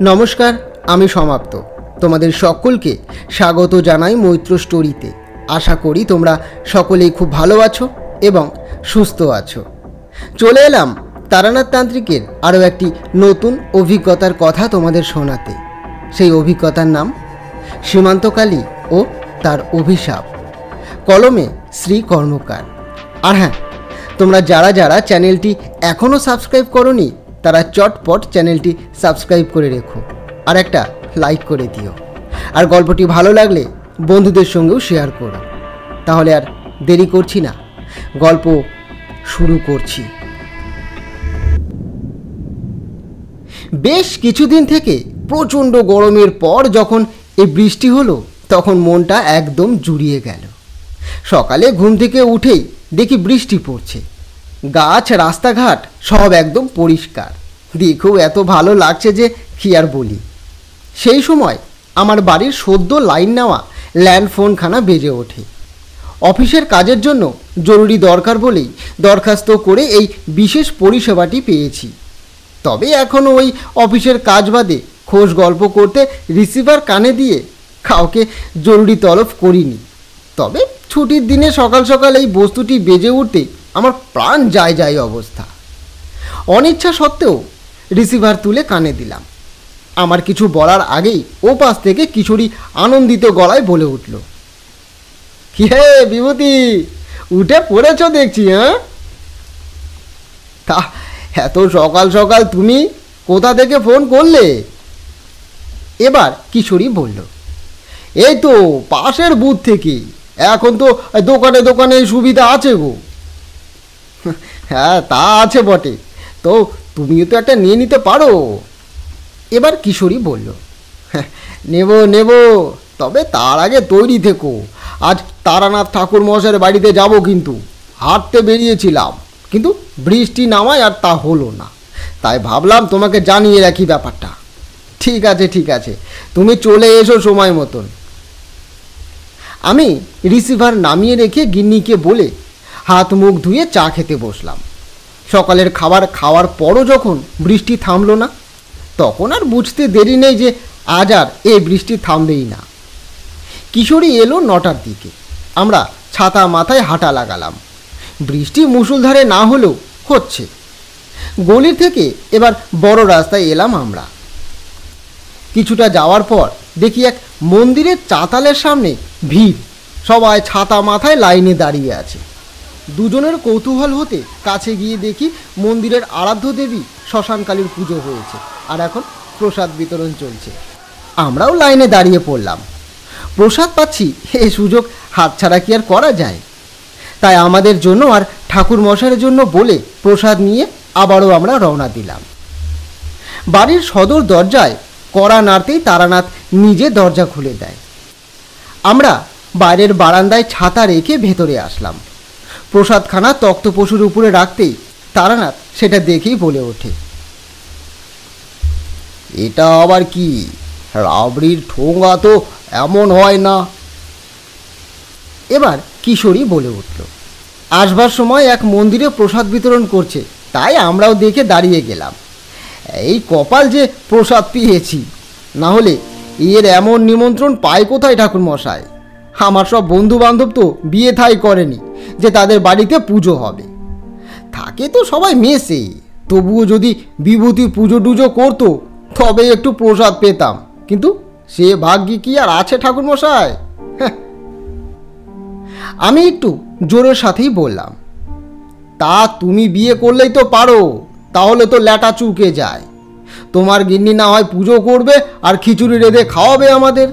নমস্কার, আমি সমাপ্ত। তোমাদের সকলকে স্বাগত জানাই মৈত্র স্টোরিতে। আশা করি তোমরা সকলেই খুব ভালো আছো এবং সুস্থ আছো। চলে এলাম তারানাথ তান্ত্রিকের আরও একটি নতুন অভিজ্ঞতার কথা তোমাদের শোনাতে। সেই অভিজ্ঞতার নাম সীমান্তকালী ও তার অভিশাপ, কলমে শ্রী কর্মকার। আর হ্যাঁ, তোমরা যারা যারা চ্যানেলটি এখনও সাবস্ক্রাইব করোনি তারা চটপট চ্যানেলটি সাবস্ক্রাইব করে রেখো আর একটা লাইক করে দিও। আর গল্পটি ভালো লাগলে বন্ধুদের সঙ্গেও শেয়ার করো। তাহলে আর দেরি করছি না, গল্প শুরু করছি। বেশ কিছুদিন থেকে প্রচণ্ড গরমের পর যখন এই বৃষ্টি হলো তখন মনটা একদম জুড়িয়ে গেল। সকালে ঘুম থেকে উঠেই দেখি বৃষ্টি পড়ছে, গাছ রাস্তাঘাট সব একদম পরিষ্কার, দেখেও এত ভালো লাগছে যে কি আর বলি। সেই সময় আমার বাড়ির সদ্য লাইন নেওয়া ল্যান্ড ফোনখানা বেজে ওঠে। অফিসের কাজের জন্য জরুরি দরকার বলেই দরখাস্ত করে এই বিশেষ পরিষেবাটি পেয়েছি। তবে এখনও ওই অফিসের কাজ বাদে খোশ গল্প করতে রিসিভার কানে দিয়ে কাউকে জরুরি তলব করিনি। তবে ছুটির দিনে সকাল সকাল এই বস্তুটি বেজে উঠতে আমার প্রাণ যায় যায় অবস্থা। অনিচ্ছা সত্ত্বেও রিসিভার তুলে কানে দিলাম। আমার কিছু বলার আগেই ও পাশ থেকে কিশোরী আনন্দিত গলায় বলে উঠল, কি হে বিভূতি, উঠে পড়েছ দেখছি। হ্যাঁ, তা এত সকাল সকাল তুমি কোথা থেকে ফোন করলে? এবার কিশোরী বলল, এই তো পাশের বুথ থেকে। এখন তো দোকানে দোকানে সুবিধা আছে গো। হ্যাঁ, তা আছে বটে, তো তুমিও তো একটা নিয়ে নিতে পারো। এবার কিশোরী বলল, নেব, তবে তার আগে তৈরি থেকো। আজ তারানাথ ঠাকুর মশাইয়ের বাড়িতে যাব, কিন্তু হাঁটতে বেরিয়েছিলাম, কিন্তু বৃষ্টি নামায় আর তা হলো না, তাই ভাবলাম তোমাকে জানিয়ে রাখি ব্যাপারটা। ঠিক আছে, তুমি চলে এসো সময় মতন। আমি রিসিভার নামিয়ে রেখে গিন্নিকে বলে হাত মুখ ধুয়ে চা খেতে বসলাম। সকালের খাবার খাওয়ার পরও যখন বৃষ্টি থামলো না, তখন আর বুঝতে দেরি নেই যে আজ আর এই বৃষ্টি থামবেই না। কিশোরী এলো 9টার দিকে। আমরা ছাতা মাথায় হাঁটা লাগালাম। বৃষ্টি মুষলধারে না হলেও হচ্ছে। গলি থেকে এবার বড় রাস্তায় এলাম আমরা। কিছুটা যাওয়ার পর দেখি এক মন্দিরের চাতালের সামনে ভিড়, সবাই ছাতা মাথায় লাইনে দাঁড়িয়ে আছে। দুজনের কৌতূহল হতে কাছে গিয়ে দেখি মন্দিরের আরাধ্য দেবী শ্মশানকালীর পুজো হয়েছে আর এখন প্রসাদ বিতরণ চলছে। আমরাও লাইনে দাঁড়িয়ে পড়লাম। প্রসাদ পাচ্ছি, এ সুযোগ হাতছাড়া কি আর করা যায়? তাই আমাদের জন্য আর ঠাকুর মশাইয়ের জন্য বলে প্রসাদ নিয়ে আবারও আমরা রওনা দিলাম। বাড়ির সদর দরজায় কড়া নাড়তেই তারানাথ নিজে দরজা খুলে দেয়। আমরা বাইরের বারান্দায় ছাতা রেখে ভেতরে আসলাম। প্রসাদখানা তক্তপোষের উপরে রাখতেই তারানাথ সেটা দেখেই বলে ওঠে, এটা আবার কি? রাবড়ির ঠোঙা তো এমন হয় না। এবার কিশোরী বলে উঠল, আসবার সময় এক মন্দিরে প্রসাদ বিতরণ করছে, তাই আমরাও দেখে দাঁড়িয়ে গেলাম। এই কপাল যে প্রসাদ পেয়েছি, না হলে এর এমন নিমন্ত্রণ পায় কোথায় ঠাকুর মশাই? আমার সব বন্ধু বান্ধব তো বিয়ে থাই করেনি যে তাদের বাড়িতে পুজো হবে, থাকে তো সবাই মেসে। তবুও যদি বিভূতি পুজো টুজো করতো তবে একটু প্রসাদ পেতাম, কিন্তু সে ভাগ্যে কি আর আছে ঠাকুর মশাই? আমি একটু জোরের সাথেই বললাম, তা তুমি বিয়ে করলেই তো পারো, তাহলে তো ল্যাটা চুকে যায়। তোমার গিন্নি না হয় পুজো করবে আর খিচুড়ি রেঁধে খাওয়াবে আমাদের।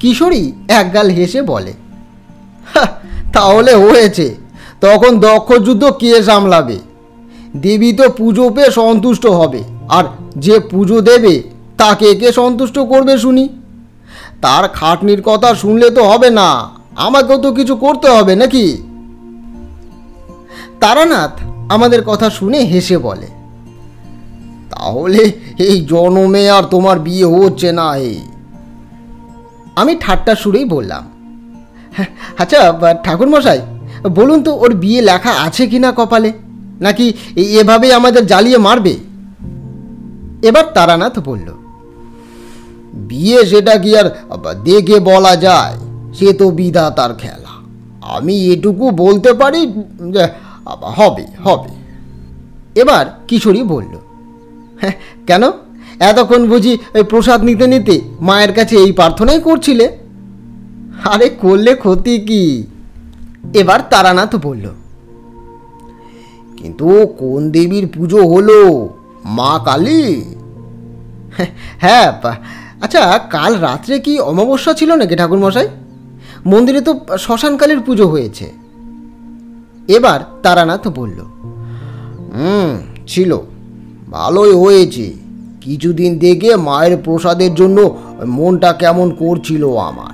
কিশোরী একগাল হেসে বলে, তাহলে হয়েছে, তখন দক্ষ যুদ্ধ কে সামলাবে? দেবী তো পুজো পেয়ে সন্তুষ্ট হবে, আর যে পুজো দেবে তাকে কে সন্তুষ্ট করবে শুনি? তার খাটনির কথা শুনলে তো হবে না, আমাকেও তো কিছু করতে হবে নাকি? তারানাথ আমাদের কথা শুনে হেসে বলে, তাহলে এই জন্মে আর তোমার বিয়ে হচ্ছে না? আমি ঠাট্টা সুরেই বললাম, আচ্ছা ঠাকুর মশাই, বলুন তো ওর বিয়ে লেখা আছে কিনা কপালে, নাকি এভাবেই আমাদের জ্বালিয়ে মারবে? এবার তারানাথ বলল, বিয়ে সেটা কি আর দেখে বলা যায়? সে তো বিধাতার খেলা। আমি এটুকু বলতে পারি যে হবে হবে। এবার কিশোরী বলল, হ্যাঁ কেন? এতক্ষণ বুঝি ওই প্রসাদ নিতে নিতে মায়ের কাছে এই প্রার্থনাই করছিলে? আরে করলে ক্ষতি কি? এবার তারানাথ বলল, কিন্তু কোন দেবীর পুজো হলো? মা কালী? হ্যাঁ, আচ্ছা কাল রাত্রে কি অমাবস্যা ছিল নাকি ঠাকুরমশাই? মন্দিরে তো শ্মশানকালীর পুজো হয়েছে। এবার তারানাথ বলল, ছিল, ভালোই হয়েছে। কিছুদিন থেকে মায়ের প্রসাদের জন্য মনটা কেমন করছিল আমার,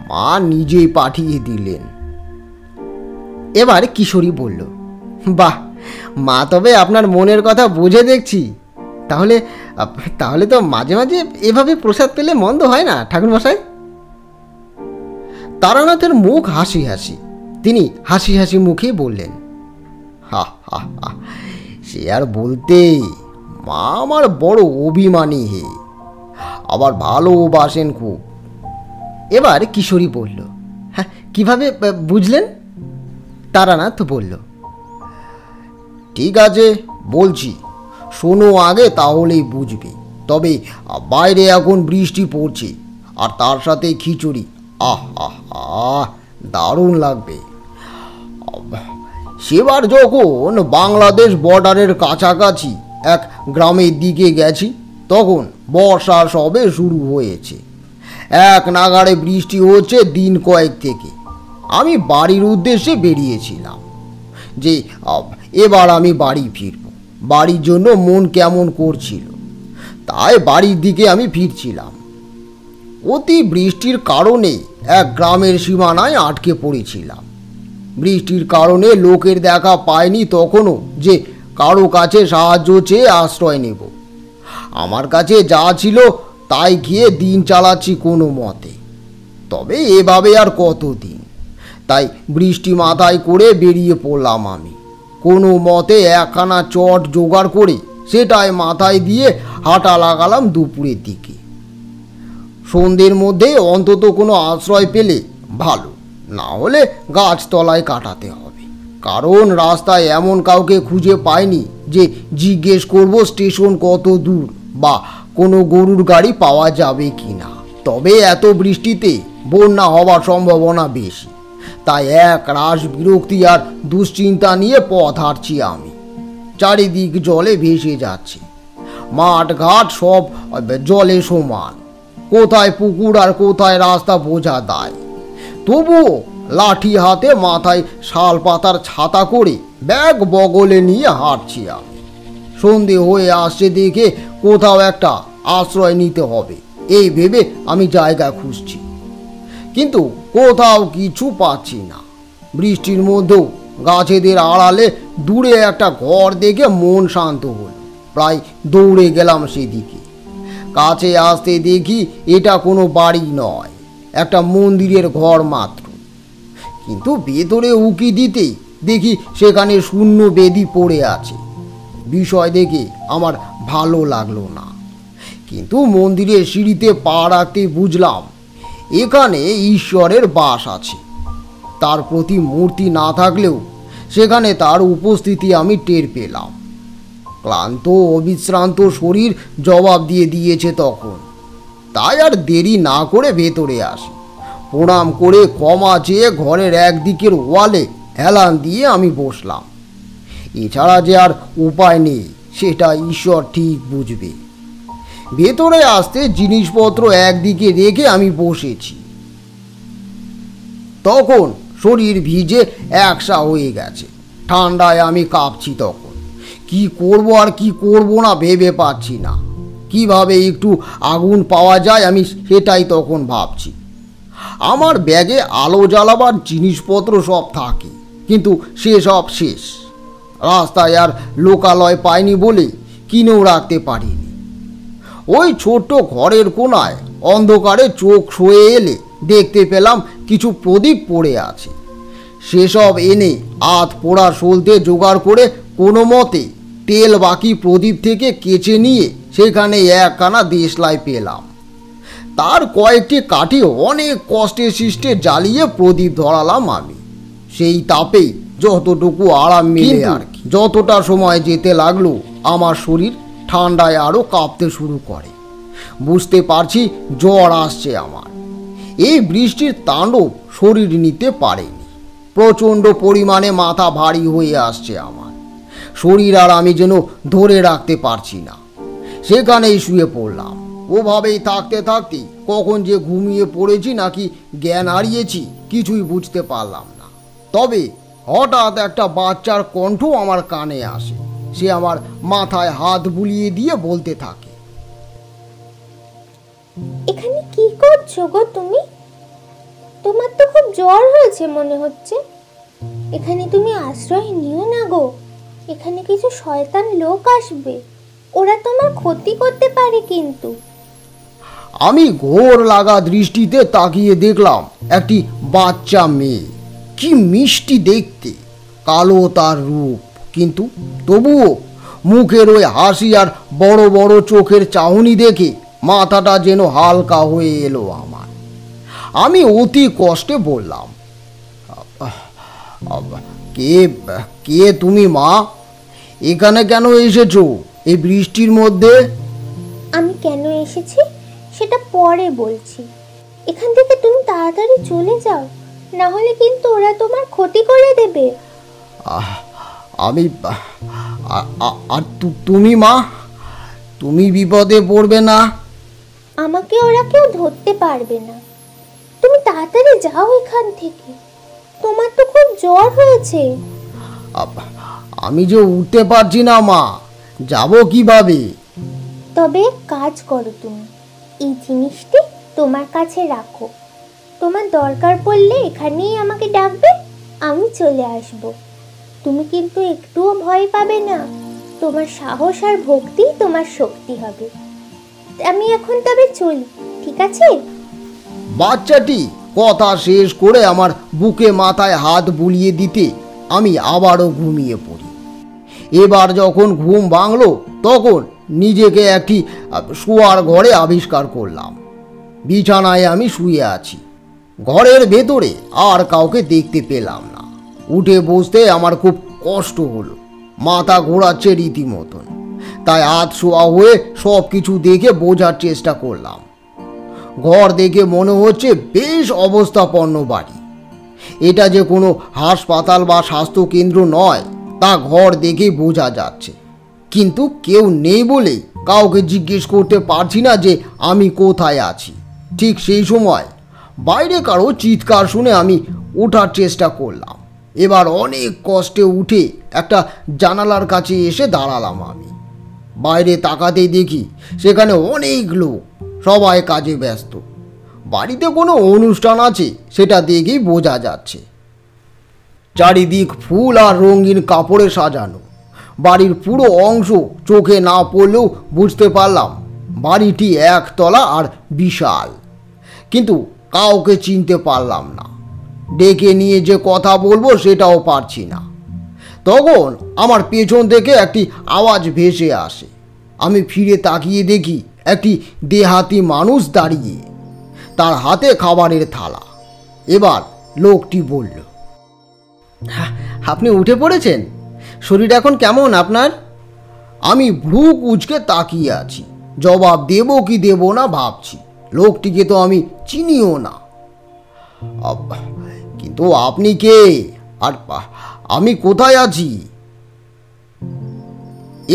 মা নিজেই পাঠিয়ে দিলেন। এবার কিশোরী বলল, বাহ, মা তবে আপনার মনের কথা বুঝে দেখছি। তাহলে তাহলে তো মাঝে মাঝে এভাবে প্রসাদ পেলে মন্দ হয় না ঠাকুরমশাই। তারানাথের মুখ হাসি হাসি। তিনি হাসি হাসি মুখে বললেন, হা হা হা, সে আর বলতে, মা আমার বড় অভিমানী হে, আবার ভালোবাসেন খুব। এবার কিশোরী বলল, হ্যাঁ কিভাবে বুঝলেন? তারানাথ বলল, ঠিক আছে বলছি, শোনো আগে, তাহলেই বুঝবে। তবে বাইরে এখন বৃষ্টি পড়ছে, আর তার সাথে খিচুড়ি, আহ আহ আহ, দারুণ লাগবে। সেবার যখন বাংলাদেশ বর্ডারের কাছাকাছি এক গ্রামের দিকে গেছি, তখন বর্ষা সবে শুরু হয়েছে। এক নাগাড়ে বৃষ্টি হচ্ছে দিন কয়েক থেকে। আমি বাড়ির উদ্দেশ্যে বেরিয়েছিলাম যে এবার আমি বাড়ি ফিরব। বাড়ির জন্য মন কেমন করছিল, তাই বাড়ির দিকে আমি ফিরছিলাম। অতি বৃষ্টির কারণে এক গ্রামের সীমানায় আটকে পড়েছিলাম। বৃষ্টির কারণে লোকের দেখা পাইনি তখনও যে কারো কাছে সাহায্য চেয়ে আশ্রয় নেব। আমার কাছে যা ছিল তাই গিয়ে দিন চালাচ্ছি কোনো মতে। তবে এভাবে আর কতদিন? তাই বৃষ্টি মাথায় করে বেরিয়ে পড়লাম আমি। কোনো মতে একখানা চট জোগাড় করে সেটাই মাথায় দিয়ে হাঁটা লাগালাম দুপুরের দিকে। সন্ধ্যের মধ্যে অন্তত কোনো আশ্রয় পেলে ভালো, না হলে গাছতলায় কাটাতে হবে। কারণ রাস্তায় এমন কাউকে খুঁজে পাইনি যে জিজ্ঞেস করব স্টেশন কত দূর বা কোনো গরুর গাড়ি পাওয়া যাবে কি না। তবে এত বৃষ্টিতে বন্যা হওয়ার সম্ভাবনা বেশি, তাই এক রাশ বিরক্তি আর দুশ্চিন্তা নিয়ে পথ হাঁটছি আমি। চারিদিক জলে ভেসে যাচ্ছে, মাঠ ঘাট সব জলে সমান। কোথায় পুকুর আর কোথায় রাস্তা বোঝা দায়। তবুও লাঠি হাতে, মাথায় শাল পাতার ছাতা করে ব্যাগ বগলে নিয়ে হাঁটছি আমি। সন্ধে হয়ে আসছে দেখে কোথাও একটা আশ্রয় নিতে হবে এই ভেবে আমি জায়গা খুঁজছি, কিন্তু কোথাও কিছু পাচ্ছি না। বৃষ্টির মধ্যেও গাছেদের আড়ালে দূরে একটা ঘর দেখে মন শান্ত হলো। প্রায় দৌড়ে গেলাম সেদিকে। কাছে আসতে দেখি এটা কোনো বাড়ি নয়, একটা মন্দিরের ঘর মাত্র। কিন্তু ভেতরে উকি দিতেই দেখি সেখানে শূন্য বেদি পড়ে আছে। বিষয় দেখে আমার ভালো লাগলো না, কিন্তু মন্দিরের সিঁড়িতে পা রাখতে বুঝলাম এখানে ঈশ্বরের বাস আছে। তার প্রতি মূর্তি না থাকলেও সেখানে তার উপস্থিতি আমি টের পেলাম। ক্লান্ত অবিশ্রান্ত শরীর জবাব দিয়ে দিয়েছে তখন। তাই আর দেরি না করে ভেতরে আসি। প্রণাম করে ক্ষমা চেয়ে ঘরের একদিকের ওয়ালে হেলান দিয়ে আমি বসলাম। এছাড়া যে আর উপায় নেই, সেটা ঈশ্বর ঠিক বুঝবে। ভেতরে আসতে জিনিসপত্র একদিকে রেখে আমি বসেছি। তখন শরীর ভিজে একসা হয়ে গেছে, ঠান্ডায় আমি কাঁপছি। তখন কি করব আর কি করব না ভেবে পাচ্ছি না। কিভাবে একটু আগুন পাওয়া যায় আমি সেটাই তখন ভাবছি। আমার ব্যাগে আলো জ্বালাবার জিনিসপত্র সব থাকে, কিন্তু সেসব শেষ। রাস্তায় আর লোকালয় পাইনি বলে কিনেও রাখতে পারিনি। ওই ছোট্ট ঘরের কোণায় অন্ধকারে চোখ সয়ে এলে দেখতে পেলাম কিছু প্রদীপ পড়ে আছে। সেসব এনে আধ পোড়া সলতে জোগাড় করে কোনো মতে তেল বাকি প্রদীপ থেকে কেচে নিয়ে সেখানে একখানা দেশলাই পেলাম। তার কয়েকটি কাঠি অনেক কষ্টে সৃষ্টে জ্বালিয়ে প্রদীপ ধরালাম আমি। সেই তাপেই যতটুকু আরাম মিলে আর কি। যতটা সময় যেতে লাগলো আমার শরীর ঠান্ডায় আরও কাঁপতে শুরু করে। বুঝতে পারছি জ্বর আসছে আমার। এই বৃষ্টির তাণ্ডব শরীর নিতে পারেনি। প্রচণ্ড পরিমাণে মাথা ভারী হয়ে আসছে আমার। শরীর আর আমি যেন ধরে রাখতে পারছি না। সেখানেই শুয়ে পড়লাম। ওভাবেই থাকতে থাকতে কখন যে ঘুমিয়ে পড়েছি নাকি জ্ঞান হারিয়েছি কিছুই বুঝতে পারলাম না। তবে হঠাৎ একটা বাচ্চার কণ্ঠ আমার কানে আসে। সে আমার মাথায় হাত বুলিয়ে দিয়ে বলতে থাকে, এখানে কি করছো গো তুমি? তোমার তো খুব জ্বর হয়েছে মনে হচ্ছে। এখানে তুমি আশ্রয় নিও না গো। এখানে কিছু শয়তান লোক আসবে, ওরা তোমার ক্ষতি করতে পারে কিন্তু। আমি ঘোর লাগা দৃষ্টিতে তাকিয়ে দেখলাম একটি বাচ্চা মেয়ে। কি মিষ্টি দেখতে, কালো তার রূপ, কিন্তু তবুও মুখের ওই হাসি আর বড় বড় চোখের চাহনি দেখে মাথাটা যেন হালকা হয়ে এলো আমার। আমি অতি কষ্টে বললাম, কে কে তুমি মা? এখানে কেন এসেছো এই বৃষ্টির মধ্যে? আমি কেন এসেছি সেটা পরে বলছি। এখান থেকে তুমি তাড়াতাড়ি চলে যাও, না হলে কিন্তু ওরা তোমার ক্ষতি করে দেবে। আমি আর তুমি মা, তুমি বিপদে পড়বে না? আমাকে ওরা কেউ ধরতে পারবে না। তুমি তাড়াতাড়ি যাও এখান থেকে। তোমার তো খুব জ্বর হয়েছে। আমি যে উঠতে পারছি না মা, যাব কিভাবে? তবে কাজ করো, তুমি এই জিনিসটি তোমার কাছে রাখো। তোমার দরকার পড়লে এখানেই আমাকে ডাকবে, আমি চলে আসব। তুমি কিন্তু একটুও ভয় পাবে না। তোমার সাহস আর ভক্তি তোমার শক্তি হবে। আমি এখন তবে চলি, ঠিক আছে? বাচ্চাটি কথা শেষ করে আমার বুকে মাথায় হাত বুলিয়ে দিতে আমি আবারও ঘুমিয়ে পড়ি। এবার যখন ঘুম ভাঙল তখন নিজেকে একটি শোয়ার ঘরে আবিষ্কার করলাম। বিছানায় আমি শুয়ে আছি। ঘরের ভেতরে আর কাউকে দেখতে পেলাম না। উঠে বসতে আমার খুব কষ্ট হলো, মাথা ঘোরাচ্ছে রীতিমতন। তাই হাত শোয়া হয়ে সব কিছু দেখে বোঝার চেষ্টা করলাম। ঘর দেখে মনে হচ্ছে বেশ অবস্থাপন্ন বাড়ি। এটা যে কোনো হাসপাতাল বা স্বাস্থ্যকেন্দ্র নয় তা ঘর দেখেই বোঝা যাচ্ছে। কিন্তু কেউ নেই বলে কাউকে জিজ্ঞেস করতে পারছি না যে আমি কোথায় আছি। ঠিক সেই সময় বাইরে কারো চিৎকার শুনে আমি ওঠার চেষ্টা করলাম। এবার অনেক কষ্টে উঠে একটা জানালার কাছে এসে দাঁড়ালাম আমি। বাইরে তাকাতেই দেখি সেখানে অনেক লোক, সবাই কাজে ব্যস্ত। বাড়িতে কোনো অনুষ্ঠান আছে সেটা দেখেই বোঝা যাচ্ছে। চারিদিক ফুল আর রঙিন কাপড়ে সাজানো। বাড়ির পুরো অংশ চোখে না পড়লেও বুঝতে পারলাম বাড়িটি একতলা আর বিশাল। কিন্তু কাউকে চিনতে পারলাম না। ডেকে নিয়ে যে কথা বলবো সেটাও পারছি না। তখন আমার পেছন থেকে একটি আওয়াজ ভেসে আসে। আমি ফিরে তাকিয়ে দেখি একটি দেহাতি মানুষ দাঁড়িয়ে, তার হাতে খাবারের থালা। এবার লোকটি বলল, আপনি উঠে পড়েছেন? শরীর এখন কেমন আপনার? আমি ভ্রু কুঁচকে তাকিয়ে আছি। জবাব দেব কি দেব না ভাবছি। লোকটিকে তো আমি চিনিও না। কিন্তু আপনি কে আর আমি কোথায় আছি?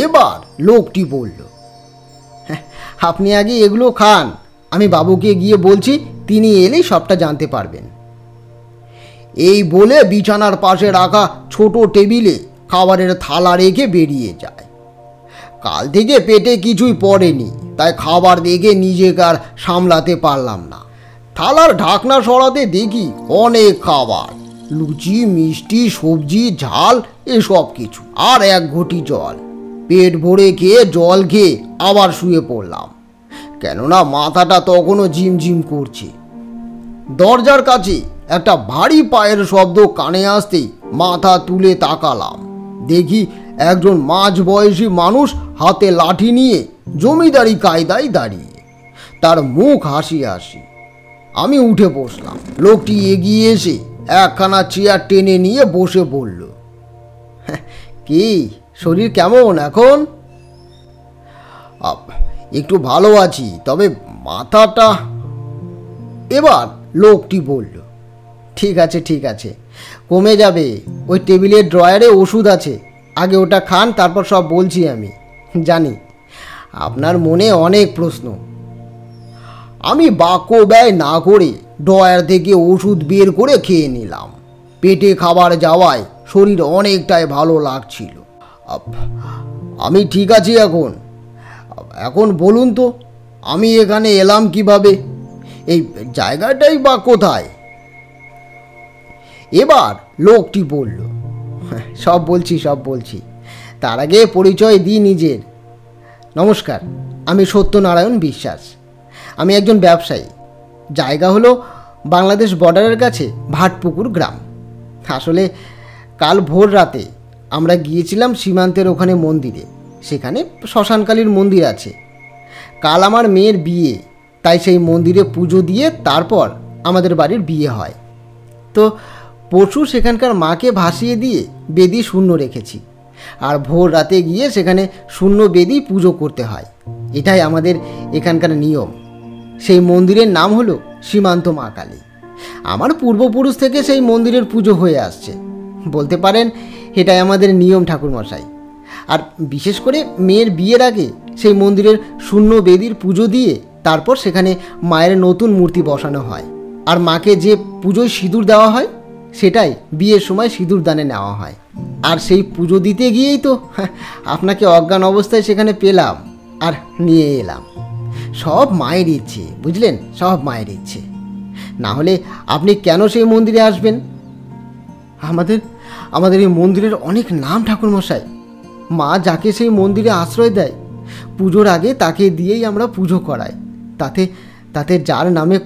এবার লোকটি বলল, আপনি আগে এগুলো খান, আমি বাবুকে গিয়ে বলছি, তিনি এলেই সবটা জানতে পারবেন। এই বলে বিছানার পাশে রাখা ছোট টেবিলে খাবারের থালা রেখে বেরিয়ে যায়। কাল থেকে পেটে কিছুই পড়েনি, তাই খাবার দেখে নিজেকে আর সামলাতে পারলাম না। থালার ঢাকনা সরাতে দেখি অনেক খাবার, লুচি, মিষ্টি, সবজি, ঝাল, এসব কিছু, আর এক ঘটি জল। পেট ভরে খেয়ে জল খেয়ে আবার শুয়ে পড়লাম, কেননা মাথাটা তখনও ঝিমঝিম করছে। দরজার কাছে একটা ভারী পায়ের শব্দ কানে আসতেই মাথা তুলে তাকালাম। দেখি একজন মাঝবয়সী মানুষ হাতে লাঠি নিয়ে জমিদারি কায়দায় দাঁড়িয়ে, তার মুখ হাসি হাসি। আমি উঠে বসলাম। লোকটি এগিয়ে এসে একখানা চেয়ার টেনে নিয়ে বসে পড়ল। কি শরীর কেমন এখন? একটু ভালো আছি, তবে মাথাটা। এবার লোকটি বলল, ঠিক আছে ঠিক আছে, কমে যাবে। ওই টেবিলের ড্রয়ারে ওষুধ আছে, আগে ওটা খান, তারপর সব বলছি। আমি জানি আপনার মনে অনেক প্রশ্ন। আমি বাক্য ব্যয় না করে ড্রয়ার থেকে ওষুধ বের করে খেয়ে নিলাম। পেটে খাবার যাওয়ায় শরীর অনেকটাই ভালো লাগছিল। আমি ঠিক আছি এখন। এখন বলুন তো, আমি এখানে এলাম কিভাবে? এই জায়গাটাই বা কোথায়? এবার লোকটি বলল, সব বলছি। তার আগে পরিচয় দিই নিজের। নমস্কার, আমি সত্যনারায়ণ বিশ্বাস। আমি একজন ব্যবসায়ী। জায়গা হলো বাংলাদেশ বর্ডারের কাছে ভাটপুকুর গ্রাম। আসলে কাল ভোর রাতে আমরা গিয়েছিলাম সীমান্তের ওখানে মন্দিরে। সেখানে শ্মশানকালীর মন্দির আছে। কাল আমার মেয়ের বিয়ে, তাই সেই মন্দিরে পুজো দিয়ে তারপর আমাদের বাড়ির বিয়ে হয়। তো পরশু সেখানকার মাকে ভাসিয়ে দিয়ে বেদি শূন্য রেখেছি, আর ভোর রাতে গিয়ে সেখানে শূন্য বেদি পুজো করতে হয়। এটাই আমাদের এখানকার নিয়ম। সেই মন্দিরের নাম হলো সীমান্ত মা কালী। আমার পূর্বপুরুষ থেকে সেই মন্দিরের পুজো হয়ে আসছে। বলতে পারেন এটাই আমাদের নিয়ম ঠাকুরমশাই। আর বিশেষ করে মেয়ের বিয়ের আগে সেই মন্দিরের শূন্য বেদির পুজো দিয়ে তারপর সেখানে মায়ের নতুন মূর্তি বসানো হয়। আর মাকে যে পুজোয় সিঁদুর দেওয়া হয় সেটাই বিয়ের সময় সিঁদুর দানে নেওয়া হয়। আর সেই পুজো দিতে গিয়েই তো আপনাকে অজ্ঞান অবস্থায় সেখানে পেলাম আর নিয়ে এলাম। সব মায়ের ইচ্ছে, বুঝলেন, সব মায়ের ইচ্ছে। না হলে আপনি কেন সেই মন্দিরে আসবেন? আমাদের এই মন্দিরের অনেক নাম ঠাকুরমশাই। মা যাকে সেই মন্দিরে আশ্রয় দেয়, পুজোর আগে তাকে দিয়েই আমরা পুজো করাই। তাতে যার নামে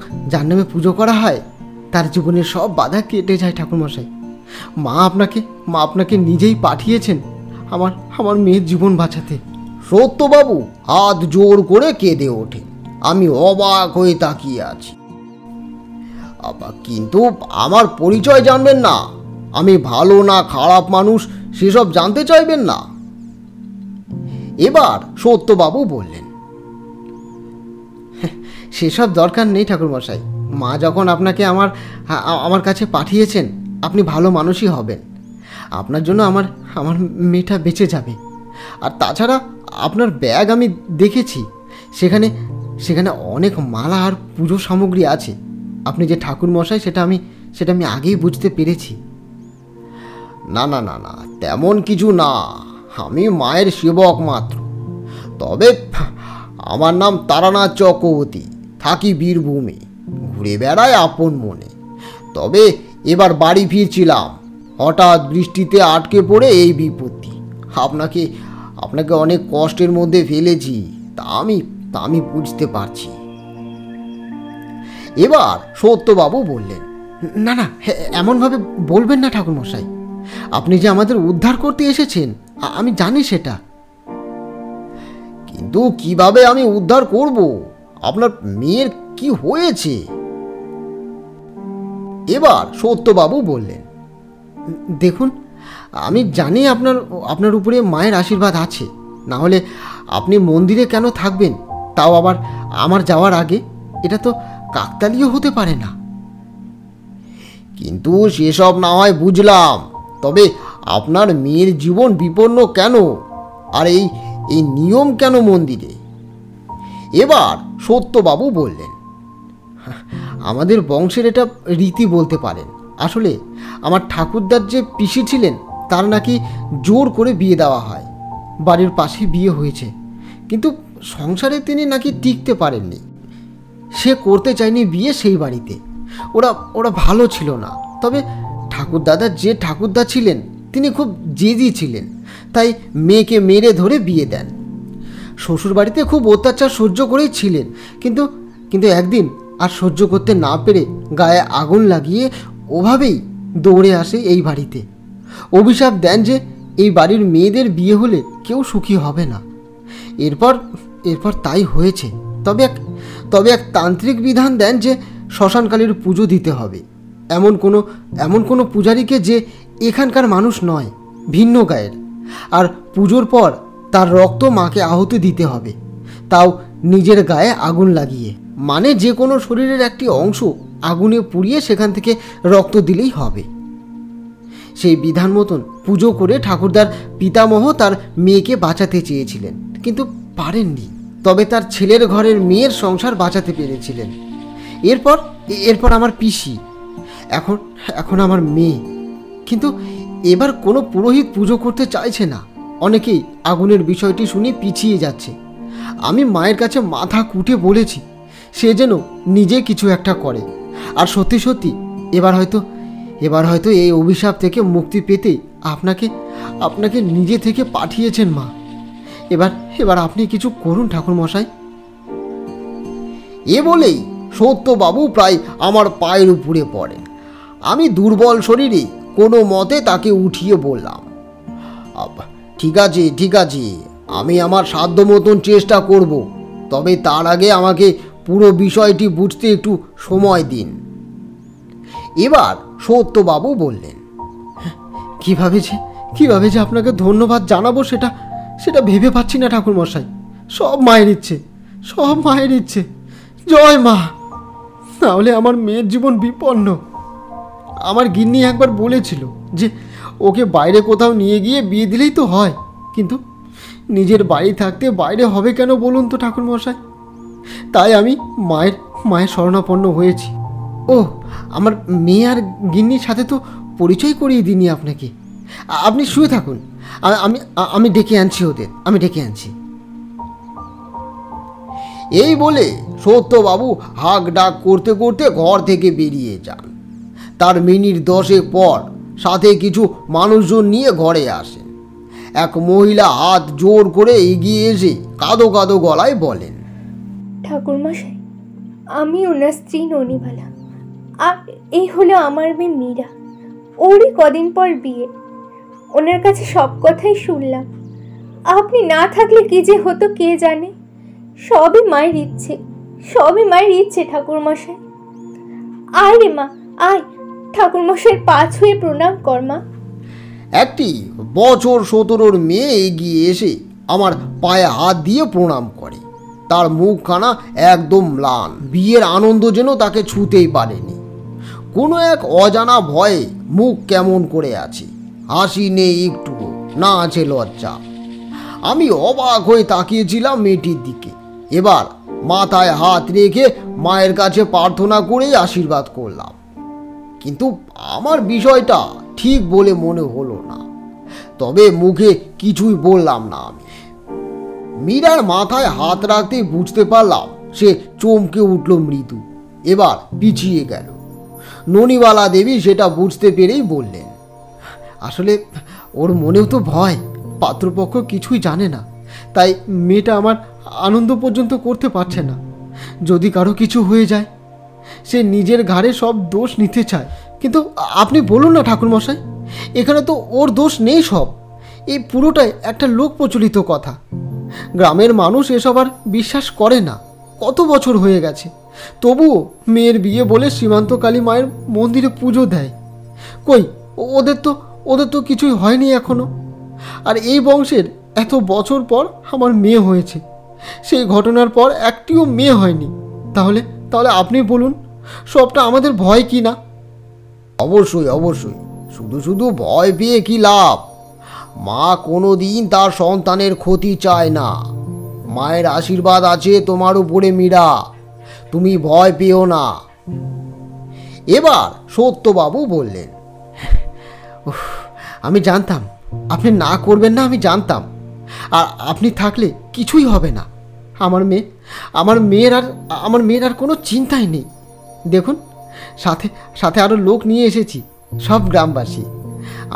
পুজো করা হয় তার জীবনের সব বাধা কেটে যায় ঠাকুরমশাই। মা আপনাকে নিজেই পাঠিয়েছেন আমার মেয়ের জীবন বাঁচাতে। সত্যবাবু হাত জোর করে কেঁদে ওঠেন। আমি অবাক হয়ে তাকিয়ে আছি। কিন্তু আমার পরিচয় জানবেন না? আমি ভালো না খারাপ মানুষ সেসব জানতে চাইবেন না? এবার সত্যবাবু বললেন, সেসব দরকার নেই ঠাকুরমশাই। মা যখন আপনাকে আমার কাছে পাঠিয়েছেন, আপনি ভালো মানুষই হবেন। আপনার জন্য আমার মেয়েটা বেঁচে যাবে। আর তাছাড়া আপনার ব্যাগ আমি দেখেছি, সেখানে অনেক মালা আর পুজো সামগ্রী আছে। আপনি যে ঠাকুরমশাই সেটা আমি আগেই বুঝতে পেরেছি। না, তেমন কিছু না। আমি মায়ের সেবক মাত্র। তবে আমার নাম তারানাথ চক্রবর্তী, থাকি বীরভূমে, ঘুরে বেড়াই আপন মনে। তবে এবার বাড়ি ফিরছিলাম, হঠাৎ বৃষ্টিতে আটকে পড়ে এই বিপত্তি। আপনাকে অনেক কষ্টের মধ্যে ফেলেছি, তা আমি বুঝতে পারছি। এবার সত্যবাবু বললেন, না এমনভাবে বলবেন না ঠাকুরমশাই। আপনি যে আমাদের উদ্ধার করতে এসেছেন আমি জানি সেটা। কিন্তু কিভাবে আমি উদ্ধার করব? আপনার মেয়ের কি হয়েছে? এবার সত্যবাবু বললেন, দেখুন, আমি জানি আপনার উপরে মায়ের আশীর্বাদ আছে। না হলে আপনি মন্দিরে কেন থাকবেন, তাও আবার আমার যাওয়ার আগে? এটা তো কাকতালীয় হতে পারে না। কিন্তু সেসব না হয় বুঝলাম, তবে আপনার মেয়ের জীবন বিপন্ন কেন? আর এই নিয়ম কেন মন্দিরে? এবার সত্যবাবু বললেন, আমাদের বংশের এটা রীতি বলতে পারেন। আসলে আমার ঠাকুরদার যে পিসি ছিলেন, তার নাকি জোর করে বিয়ে দেওয়া হয়। বাড়ির পাশে বিয়ে হয়েছে, কিন্তু সংসারে তিনি নাকি টিকতে পারেননি। সে করতে চায়নি বিয়ে সেই বাড়িতে। ওরা ভালো ছিল না। তবে ঠাকুরদাদার যে ঠাকুরদা ছিলেন তিনি খুব জেদি ছিলেন, তাই মেয়েকে মেরে ধরে বিয়ে দেন। শ্বশুর বাড়িতে খুব অত্যাচার সহ্য করেই ছিলেন, কিন্তু একদিন আর সহ্য করতে না পেরে গায়ে আগুন লাগিয়ে ওভাবেই দৌড়ে আসে এই বাড়িতে। অভিশাপ দেন যে এই বাড়ির মেয়েদের বিয়ে হলে কেউ সুখী হবে না। এরপর এরপর তাই হয়েছে। তবে এক তান্ত্রিক বিধান দেন যে শ্মশানকালীর পুজো দিতে হবে, এমন কোনো পূজারীকে যে এখানকার মানুষ নয়, ভিন্ন গায়ের। আর পুজোর পর তার রক্ত মাকে আহুতি দিতে হবে, তাও নিজের গায়ে আগুন লাগিয়ে। মানে যে কোনো শরীরের একটি অংশ আগুনে পুড়িয়ে সেখান থেকে রক্ত দিলেই হবে। সেই বিধান মতন পুজো করে ঠাকুরদার পিতামহ তার মেয়েকে বাঁচাতে চেয়েছিলেন, কিন্তু পারেননি। তবে তার ছেলের ঘরের মেয়ের সংসার বাঁচাতে পেরেছিলেন। এরপর আমার পিসি, এখন আমার মেয়ে। কিন্তু এবার কোনো পুরোহিত পুজো করতে চাইছে না। অনেকেই আগুনের বিষয়টি শুনে পিছিয়ে যাচ্ছে। আমি মায়ের কাছে মাথা কুটে বলেছি সে যেন নিজে কিছু একটা করে। আর সত্যি সত্যি এবার হয়তো এই অভিশাপ থেকে মুক্তি পেতে আপনাকে নিজে থেকে পাঠিয়েছেন মা। এবার আপনি কিছু করুন ঠাকুরমশাই। এ বলেই সত্যবাবু প্রায় আমার পায়ের উপরে পড়েন। আমি দুর্বল শরীরে কোনো মতে তাকে উঠিয়ে বললাম, ঠিক আছে, আমি আমার সাধ্য মতন চেষ্টা করব, তবে তার আগে আমাকে পুরো বিষয়টি বুঝতে একটু সময় দিন। এবার সত্যবাবু বললেন, কিভাবে যে আপনাকে ধন্যবাদ জানাবো সেটা ভেবে পাচ্ছি না ঠাকুরমশাই। সব মায়ের ইচ্ছে। জয় মা। তাহলে আমার মেয়ের জীবন বিপন্ন। আমার গিন্নি একবার বলেছিল যে ওকে বাইরে কোথাও নিয়ে গিয়ে বিয়ে দিলেই তো হয়, কিন্তু নিজের বাড়ি থাকতে বাইরে হবে কেন বলুন তো ঠাকুরমশাই। তাই আমি মায়ের শরণাপন্ন হয়েছি। ও, আমার মেয়ে আর গিন্নির সাথে তো পরিচয় করিয়ে দিইনি আপনাকে। আপনি শুয়ে থাকুন, আমি ডেকে আনছি ওদের, আমি ডেকে আনছি। এই বলে সত্যবাবু হাঁক ডাক করতে করতে ঘর থেকে বেরিয়ে যান। তার মিনিট 10 পর সাথে কিছু মানুষজন নিয়ে ঘরে আসেন। এক মহিলা হাত জোর করে এগিয়ে এসে কাঁদো কাঁদো গলায় বলেন, ঠাকুরমশাই, আমি ওনার স্ত্রী ননিবালা, আর এই হলো আমার মেয়ে মীরা। ওরই কদিন পর বিয়ে। ওনার কাছে সব কথাই শুনলাম। আপনি না থাকলে কি যে হতো কে জানে। সবই মায়ের ইচ্ছে ঠাকুরমশাই। আয় রে মা, আয়, ঠাকুরমশাইয়ের পা ছুঁয়ে প্রণাম কর মা। একটি বছর 17 মেয়ে এগিয়ে এসে আমার পায়ে হাত দিয়ে প্রণাম করে। তার মুখখানা একদম ম্লান, বিয়ের আনন্দ যেন তাকে ছুঁতেই পারেনি। কোনো এক অজানা ভয়ে মুখ কেমন করে আছে, হাসি নেই একটুও, না আছে লজ্জা। আমি অবাক হয়ে তাকিয়েছিলাম মেয়েটির দিকে। এবার মাথায় হাত রেখে মায়ের কাছে প্রার্থনা করেই আশীর্বাদ করলাম, কিন্তু আমার বিষয়টা ঠিক বলে মনে হলো না। তবে মুখে কিছুই বললাম না আমি। মীরার মাথায় হাত রাখতেই বুঝতে পারলাম সে চমকে উঠল মৃদু, এবার পিছিয়ে গেল। ননিবালা দেবী সেটা বুঝতে পেরেই বললেন, আসলে ওর মনেও তো ভয়, পাত্রপক্ষ কিছুই জানে না, তাই মেয়েটা আমার আনন্দ পর্যন্ত করতে পারছে না। যদি কারো কিছু হয়ে যায়, সে নিজের ঘাড়ে সব দোষ নিতে চায়। কিন্তু আপনি বলুন না ঠাকুরমশাই, এখানে তো ওর দোষ নেই। সব এই পুরোটাই একটা লোক প্রচলিত কথা। গ্রামের মানুষ এসব আর বিশ্বাস করে না। কত বছর হয়ে গেছে, তবুও মেয়ের বিয়ে বলে সীমান্ত কালী মায়ের মন্দিরে পুজো দেয়। কই, ওদের তো কিছুই হয়নি এখনো। আর এই বংশের এত বছর পর আমার মেয়ে হয়েছে, সেই ঘটনার পর একটিও মেয়ে হয়নি। তাহলে আপনি বলুন, সবটা আমাদের ভয় কি না? অবশ্যই, শুধু ভয় পেয়ে কি লাভ? মা কোনো দিন তার সন্তানের ক্ষতি চায় না। মায়ের আশীর্বাদ আছে তোমার উপরে মীরা, তুমি ভয় পেও না। এবার সত্যবাবু বললেন, আমি জানতাম আপনি না করবেন না, আমি জানতাম। আর আপনি থাকলে কিছুই হবে না। আমার মেয়ের আর কোনো চিন্তাই নেই। দেখুন, সাথে আরও লোক নিয়ে এসেছি, সব গ্রামবাসী।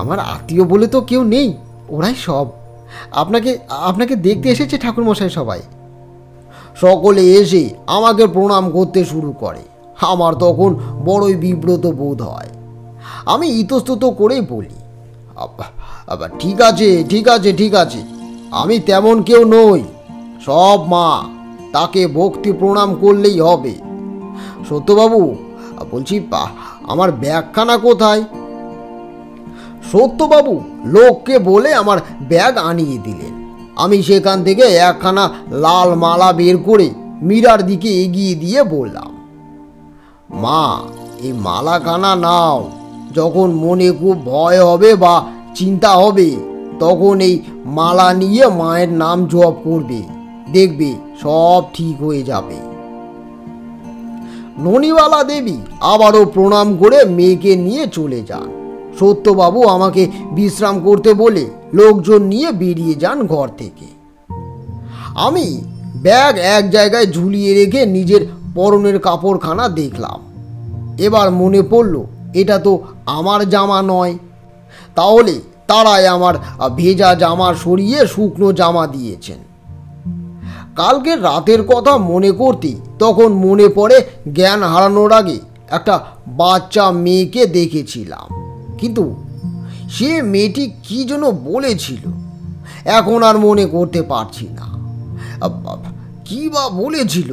আমার আত্মীয় বলে তো কেউ নেই, ওরাই সব আপনাকে দেখতে এসেছে ঠাকুরমশাই। সবাই সকলে এসে আমাকে প্রণাম করতে শুরু করে। আমার তখন বড়ই বিব্রত বোধ হয়। আমি ইতস্তত করে বলি, আবার ঠিক আছে ঠিক আছে ঠিক আছে, আমি তেমন কেউ নই, সব মা, তাকে ভক্তি প্রণাম করলেই হবে। সত্যবাবু, বলছি আমার ব্যাগখানা কোথায়? সত্যবাবু লোককে বলে আমার ব্যাগ আনিয়ে দিলেন। আমি সেখান থেকে একখানা লাল মালা বের করে মীরার দিকে এগিয়ে দিয়ে বললাম, মা, এই মালাখানা নাও, যখন মনে খুব ভয় হবে বা চিন্তা হবে তখন এই মালা নিয়ে মায়ের নাম জপ করবে, দেখবে সব ঠিক হয়ে যাবে। ননিবালা দেবী আবারও প্রণাম করে মেয়েকে নিয়ে চলে যান। সত্যবাবু আমাকে বিশ্রাম করতে বলে লোকজন নিয়ে বেরিয়ে যান ঘর থেকে। আমি ব্যাগ এক জায়গায় ঝুলিয়ে রেখে নিজের পরনের কাপড়খানা দেখলাম। এবার মনে পড়ল এটা তো আমার জামা নয়, তাহলে তারাই আমার ভেজা জামা সরিয়ে শুকনো জামা দিয়েছেন। কালকের রাতের কথা মনে করতে তখন মনে পড়ে জ্ঞান হারানোর আগে একটা বাচ্চা মেয়েকে দেখেছিলাম, কিন্তু সে মেয়েটি কি যেন বলেছিল, এখন আর মনে করতে পারছি না। কি বা বলেছিল,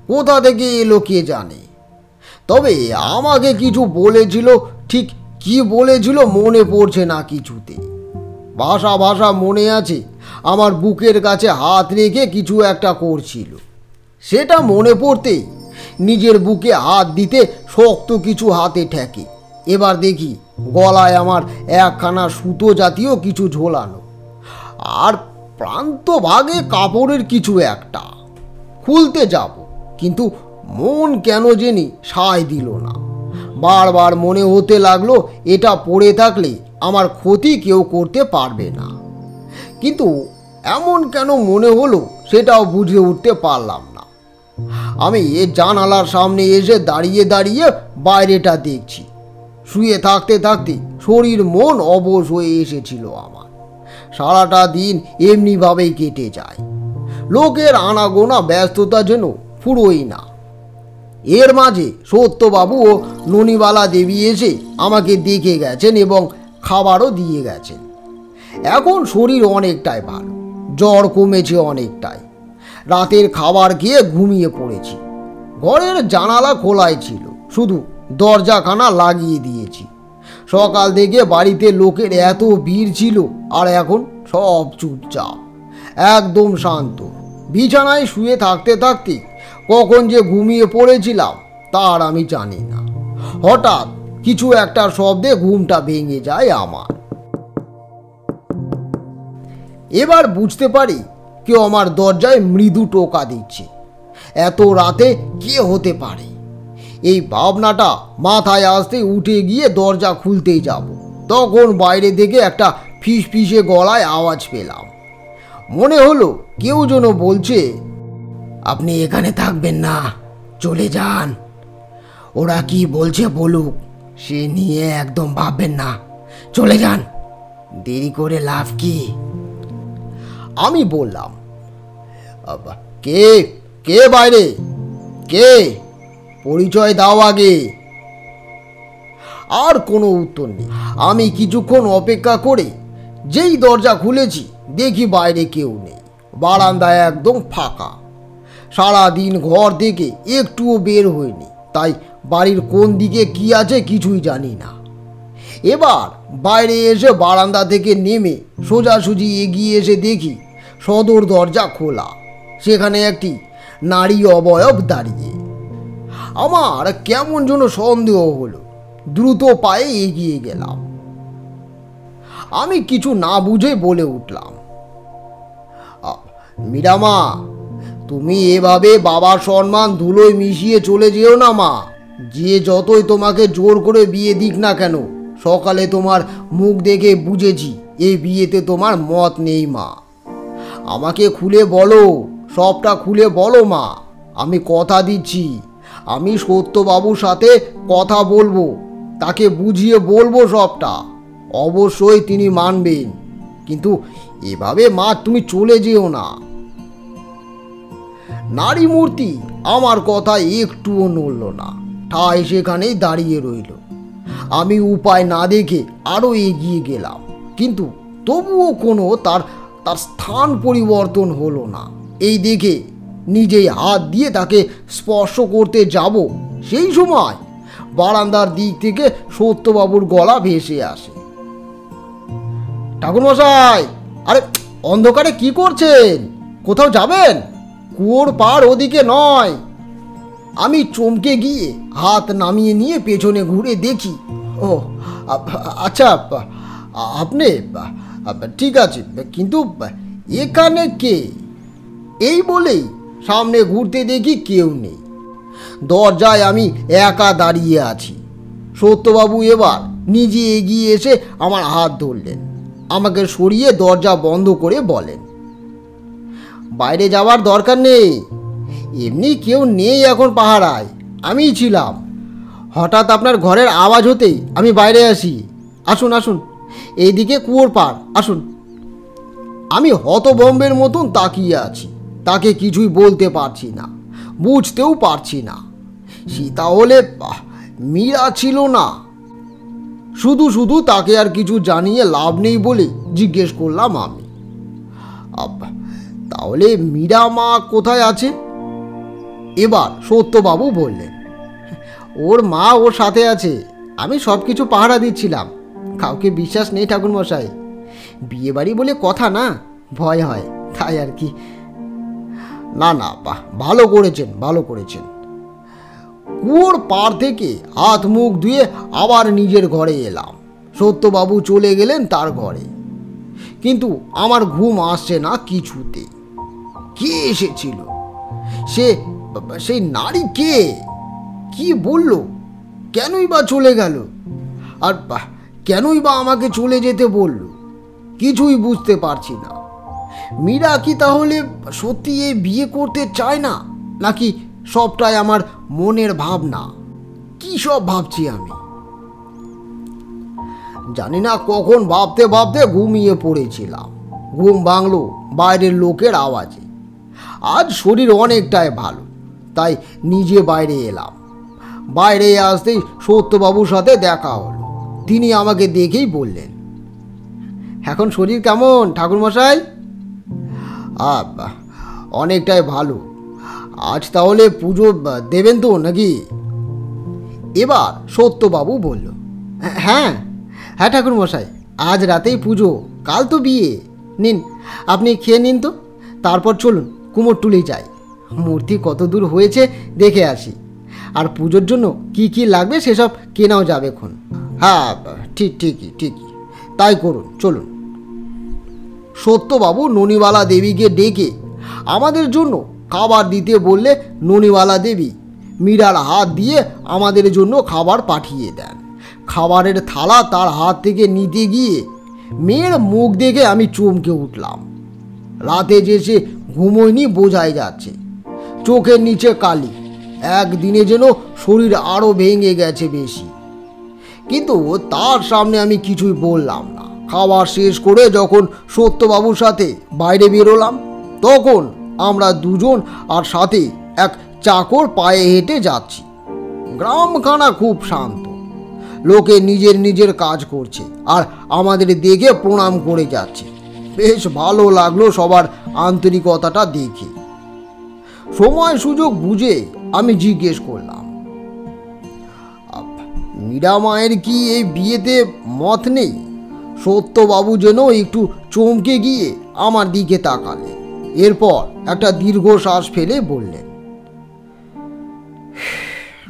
কোথা থেকে এলো কে জানে। তবে আমাকে কিছু বলেছিল, ঠিক কি বলেছিল মনে পড়ছে না কিছুতে। ভাষা ভাষা মনে আছে আমার বুকের কাছে হাত রেখে কিছু একটা করছিল, সেটা মনে পড়তেই নিজের বুকে হাত দিতে শক্ত কিছু হাতে ঠেকে। এবার দেখি গলায় আমার একখানা সুতো জাতীয় কিছু ঝোলানো, আর প্রান্ত ভাগে কাপড়ের কিছু একটা। খুলতে যাব, কিন্তু মন কেন জানি সায় দিল না। বারবার মনে হতে লাগলো এটা পড়ে থাকলে আমার ক্ষতি কেউ করতে পারবে না, কিন্তু এমন কেন মনে হলো সেটাও বুঝে উঠতে পারলাম না। আমি জানালার সামনে এসে দাঁড়িয়ে দাঁড়িয়ে বাইরেটা দেখছি। শুয়ে থাকতে থাকতে শরীর মন অবশ হয়ে এসেছিল আমার। সারাটা দিন এমনিভাবেই কেটে যায়, লোকের আনাগোনা ব্যস্ততা যেন ফুরোই না। এর মাঝে সত্যবাবু ও ননিবালা দেবী এসে আমাকে দেখে গেছেন এবং খাবারও দিয়ে গেছেন। এখন শরীর অনেকটাই ভালো, জ্বর কমেছে অনেকটাই। রাতের খাবার খেয়ে ঘুমিয়ে পড়েছি। ঘরের জানালা খোলাই ছিল, শুধু দরজাখানা লাগিয়ে দিয়েছি। সকাল থেকে বাড়িতে লোকের এত ভিড় ছিল, আর এখন সব চুপচাপ, একদম শান্ত। বিছানায় শুয়ে থাকতে থাকতে কখন যে ঘুমিয়ে পড়েছিলাম তার আমি জানি না। হঠাৎ কিছু একটা শব্দে ঘুমটা ভেঙে যায় আমার। এবার বুঝতে পারি কেউ আমার দরজায় মৃদু টোকা দিচ্ছে। এত রাতে কে হতে পারে, এই ভাবনাটা মাথায় আসতে উঠে গিয়ে দরজা খুলতেই যাব, তখন বাইরে থেকে একটা ফিসফিসে গলায় আওয়াজ পেলাম। মনে হলো কেউ যেন বলছে, আপনি এখানে থাকবেন না, চলে যান। ওরা কি বলছে বলুক, সে নিয়ে একদম ভাববেন না, চলে যান, দেরি করে লাভ কি। আমি বললাম, কে কে বাইরে, কে, পরিচয় দাও আগে। আর কোনো উত্তর নেই। আমি কিছুক্ষণ অপেক্ষা করে যেই দরজা খুলেছি দেখি বাইরে কেউ নেই, বারান্দায় একদম ফাঁকা। সারাদিন ঘর থেকে একটুও বের হয়নি, তাই বাড়ির কোন দিকে কি আছে কিছুই জানি না। এবার বাইরে এসে বারান্দা থেকে নেমে সোজাসুজি এগিয়ে এসে দেখি সদর দরজা খোলা, সেখানে একটি নারী অবয়ব দাঁড়িয়ে। আমার কেমন যেন সন্দেহ হলো, দ্রুত পায়ে এগিয়ে গেলাম। আমি কিছু না বুঝে বলে উঠলাম, মীরামা, তুমি এভাবে বাবার সম্মান ধুলোয় মিশিয়ে চলে যেও না মা। যে যতই তোমাকে জোর করে বিয়ে দিক না কেন, সকালে তোমার মুখ দেখে বুঝেছি এই বিয়েতে তোমার মত নেই মা। আমাকে খুলে বলো, সবটা খুলে বলো মা। আমি কথা দিচ্ছি, আমি সত্যবাবুর সাথে কথা বলবো, তাকে বুঝিয়ে বলবো সবটা। অবশ্যই তিনি মানবেন, কিন্তু এভাবে মা তুমি চলে যেও না। নারী মূর্তি আমার কথা একটুও নড়ল না, ঠায় সেখানেই দাঁড়িয়ে রইল। আমি উপায় না দেখে আরো এগিয়ে গেলাম, কিন্তু তবুও কোনো তার তার স্থান পরিবর্তন হলো না। এই দেখে নিজেই হাত দিয়ে তাকে স্পর্শ করতে যাব, সেই সময় বারান্দার দিক থেকে সত্যবাবুর গলা ভেসে আসে, ঠাকুরমশাই, আরে অন্ধকারে কি করছেন? কোথাও যাবেন? কুয়োর পার ওদিকে নয়। আমি চমকে গিয়ে হাত নামিয়ে নিয়ে পেছনে ঘুরে দেখি, ও আচ্ছা, আপনি ঠিক আছে, কিন্তু এখানে কে? এই বলেই সামনে ঘুরতে দেখি কেউ নেই। দরজায় আমি একা দাঁড়িয়ে আছি। সত্যবাবু এবার নিজে এগিয়ে এসে আমার হাত ধরলেন, আমাকে সরিয়ে দরজা বন্ধ করে বলেন, বাইরে যাওয়ার দরকার নেই, এমনি কেউ নেই এখন পাহারায়, আমিই ছিলাম। হঠাৎ আপনার ঘরের আওয়াজ হতেই আমি বাইরে আসি। আসুন আসুন, এইদিকে কুয়োর পার, আসুন। আমি হতভম্বের মতন তাকিয়ে আছি, তাকে কিছুই বলতে পারছি না, বুঝতেও পারছি না। সীতা হলে মীরা ছিল না। শুধু শুধু তাকে আর কিছু জানিয়ে লাভ নেই বলে জিজ্ঞেস করলাম আমি, তাহলে মীরা মা কোথায় আছে? এবার সত্যবাবু বললেন, ওর মা ওর সাথে আছে, আমি সব কিছু পাহারা দিচ্ছিলাম। কাউকে বিশ্বাস নেই ঠাকুরমশাই, বিয়ে বাড়ি বলে কথা না, ভয় হয়, তাই আর কি। না না, বাহ, ভালো করেছেন, ভালো করেছেন। কুয়োর পার থেকে হাত মুখ ধুয়ে আবার নিজের ঘরে এলাম। সত্যবাবু চলে গেলেন তার ঘরে, কিন্তু আমার ঘুম আসছে না কিছুতে। কে এসেছিল? সেই নারী কে? কি বলল? কেনই বা চলে গেল? আর কেনই বা আমাকে চলে যেতে বলল? কিছুই বুঝতে পারছি না। মীরা কি তাহলে সত্যি এ বিয়ে করতে চায় না, নাকি সবটাই আমার মনের ভাবনা? কি সব ভাবছি আমি জানি না। কখন ভাবতে ভাবতে ঘুমিয়ে পড়েছিলাম। ঘুম ভাঙলো বাইরের লোকের আওয়াজে। আজ শরীর অনেকটাই ভালো, তাই নিজে বাইরে এলাম। বাইরে আসতেই সত্যবাবুর সাথে দেখা হলো। তিনি আমাকে দেখেই বললেন, এখন শরীর কেমন ঠাকুরমশাই? অনেকটাই ভালো। আজ তাহলে পুজো দেবেন তো নাকি? এবার সত্যবাবু বলল, হ্যাঁ হ্যাঁ ঠাকুরমশাই, আজ রাতেই পুজো, কাল তো বিয়ে। নিন, আপনি খেয়ে নিন তো, তারপর চলুন কুমোরটুলি যাই। মূর্তি কত দূর হয়েছে দেখে আসি, আর পুজোর জন্য কি কি লাগবে সেসব কেনাও যাবে এখন। হ্যাঁ, ঠিকই, তাই করুন, চলুন। সত্যবাবু ননিবালা দেবীকে ডেকে আমাদের জন্য খাবার দিতে বললে ননিবালা দেবী মীরার হাত দিয়ে আমাদের জন্য খাবার পাঠিয়ে দেন। খাবারের থালা তার হাত থেকে নিতে গিয়ে মেয়ের মুখ দেখে আমি চমকে উঠলাম। রাতে যে সে ঘুমোয়নি বোঝাই যাচ্ছে, চোখের নিচে কালি, একদিনে যেন শরীর আরও ভেঙে গেছে বেশি। কিন্তু তার সামনে আমি কিছুই বললাম না। খাবার শেষ করে যখন সত্যবাবুর সাথে বাইরে বেরোলাম, তখন আমরা দুজন আর সাথে এক চাকর পায়ে হেঁটে যাচ্ছি। গ্রামখানা খুব শান্ত, লোকে নিজের নিজের কাজ করছে আর আমাদের দেখে প্রণাম করে যাচ্ছে। বেশ ভালো লাগলো সবার আন্তরিকতাটা দেখে। সময় সুযোগ বুঝে আমি জিজ্ঞেস করলাম, মীরা মায়ের কি এই বিয়েতে মত নেই? সত্যবাবু যেন একটু চমকে গিয়ে আমার দিকে তাকালেন। এরপর একটা দীর্ঘশ্বাস ফেলে বললেন,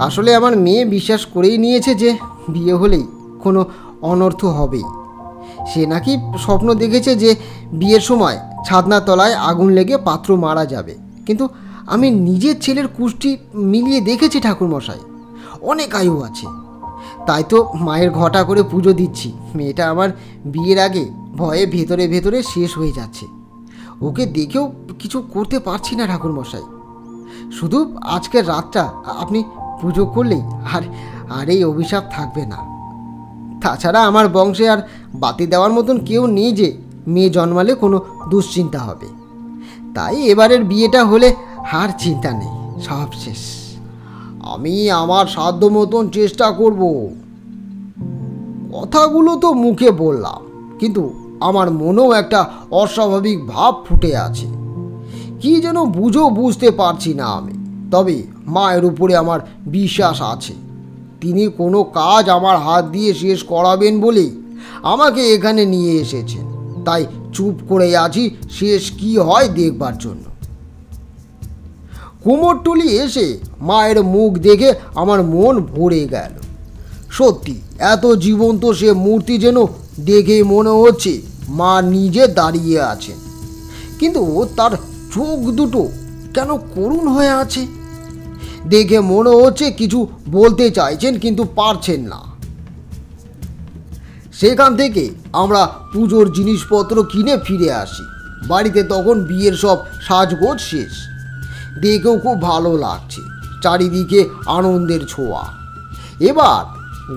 আসলে আমার মেয়ে বিশ্বাস করেই নিয়েছে যে বিয়ে হলেই কোনো অনর্থ হবেই। সে নাকি স্বপ্ন দেখেছে যে বিয়ের সময় ছাদনা তলায় আগুন লেগে পাত্র মারা যাবে, কিন্তু আমি নিজের ছেলের কুষ্টি মিলিয়ে দেখেছি ঠাকুরমশাই, অনেক আয়ু আছে। তাই তো মায়ের ঘটা করে পুজো দিচ্ছি। মেয়েটা আমার বিয়ের আগে ভয়ে ভেতরে ভেতরে শেষ হয়ে যাচ্ছে। ওকে দেখেও কিছু করতে পারছি না ঠাকুরমশাই। শুধু আজকের রাতটা আপনি পুজো করলেই আর এই অভিশাপ থাকবে না। তাছাড়া আমার বংশে আর বাতি দেওয়ার মতন কেউ নেই যে মেয়ে জন্মালে কোনো দুশ্চিন্তা হবে। তাই এবারের বিয়েটা হলে আর চিন্তা নেই, সব শেষ। আমি আমার সাধ্য মতন চেষ্টা করব। কথাগুলো তো মুখে বললাম, কিন্তু আমার মনেও একটা অস্বাভাবিক ভাব ফুটে আছে। কি যেন বুঝতে পারছি না আমি। তবে মায়ের উপরে আমার বিশ্বাস আছে, তিনি কোনো কাজ আমার হাত দিয়ে শেষ করাবেন বলেই আমাকে এখানে নিয়ে এসেছেন। তাই চুপ করে আছি শেষ কি হয় দেখবার জন্য। কুমোরটুলি এসে মায়ের মুখ দেখে আমার মন ভরে গেল। সত্যি এত জীবন্ত সে মূর্তি যেন দেখেই মনে হচ্ছে মা নিজে দাঁড়িয়ে আছেন, কিন্তু তার চোখ দুটো কেন করুণ হয়ে আছে। দেখে মনে হচ্ছে কিছু বলতে চাইছেন কিন্তু পারছেন না। সেখান থেকে আমরা পুজোর জিনিসপত্র কিনে ফিরে আসি। বাড়িতে তখন বিয়ের সব সাজগোজ শেষ। দেখেও খুব ভালো লাগছে, চারিদিকে আনন্দের ছোঁয়া। এবার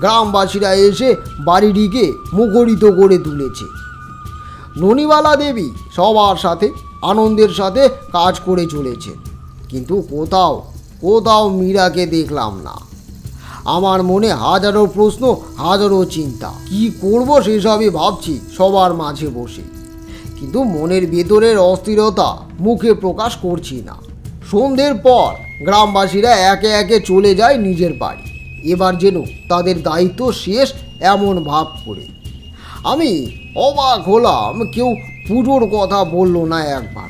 গ্রামবাসীরা এসে বাড়িটিকে মুখরিত করে তুলেছে। ননিবালা দেবী সবার সাথে আনন্দের সাথে কাজ করে চলেছে, কিন্তু কোথাও মীরাকে দেখলাম না। আমার মনে হাজারো প্রশ্ন, হাজারো চিন্তা। কি করব সেসবই ভাবছি সবার মাঝে বসে, কিন্তু মনের ভেতরের অস্থিরতা মুখে প্রকাশ করছি না। সন্ধ্যের পর গ্রামবাসীরা একে একে চলে যায় নিজের বাড়ি। এবার যেন তাদের দায়িত্ব শেষ এমন ভাব করে। আমি অবাক হলাম, কেউ পুজোর কথা বলল না একবার।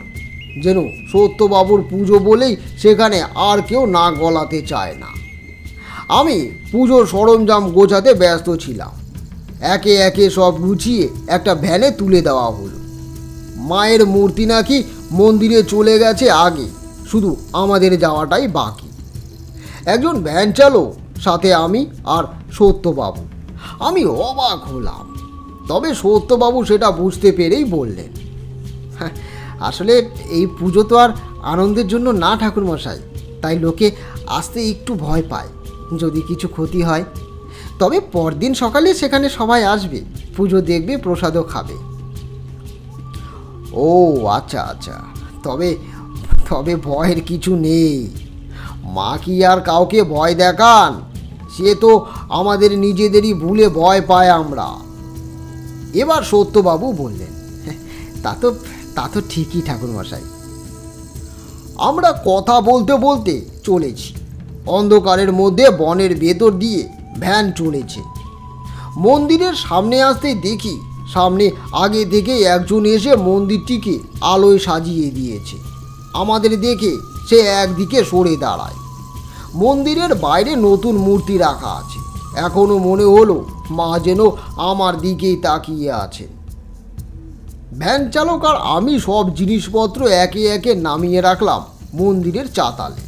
যেন সত্যবাবুর পুজো বলেই সেখানে আর কেউ নাক গলাতে চায় না। আমি পুজোর সরঞ্জাম গোছাতে ব্যস্ত ছিলাম। একে একে সব গুছিয়ে একটা ভ্যানে তুলে দেওয়া হলো। মায়ের মূর্তি নাকি মন্দিরে চলে গেছে আগে, শুধু আমাদের যাওয়াটাই বাকি। একজন ভ্যান চালক, সাথে আমি আর সত্যবাবু। আমি অবাক হলাম, তবে সত্যবাবু সেটা বুঝতে পেরেই বললেন, আসলে এই পুজো তো আর আনন্দের জন্য না ঠাকুরমশাই, তাই লোকে আসতে একটু ভয় পায় যদি কিছু ক্ষতি হয়। তবে পরদিন সকালে সেখানে সবাই আসবে, পুজো দেখবে, প্রসাদও খাবে। ও আচ্ছা আচ্ছা, তবে ভয়ের কিছু নেই। মা কি আর কাউকে ভয় দেখান? সে তো আমাদের নিজেদেরই ভুলে ভয় পায় আমরা। এবার সত্যবাবু বললেন, তা তো ঠিকই ঠাকুরমশাই। আমরা কথা বলতে বলতে চলেছি। অন্ধকারের মধ্যে বনের ভেতর দিয়ে ভ্যান চলেছে। মন্দিরের সামনে আসতেই দেখি সামনে আগে থেকে একজন এসে মন্দিরটিকে আলোয় সাজিয়ে দিয়েছে। আমাদের দেখে সে একদিকে সরে দাঁড়ায়। মন্দিরের বাইরে নতুন মূর্তি রাখা আছে। এখনো মনে হলো মা যেন আমার দিকেই তাকিয়ে আছেন। ভ্যান চালক আর আমি সব জিনিসপত্র একে একে নামিয়ে রাখলাম মন্দিরের চাতালে।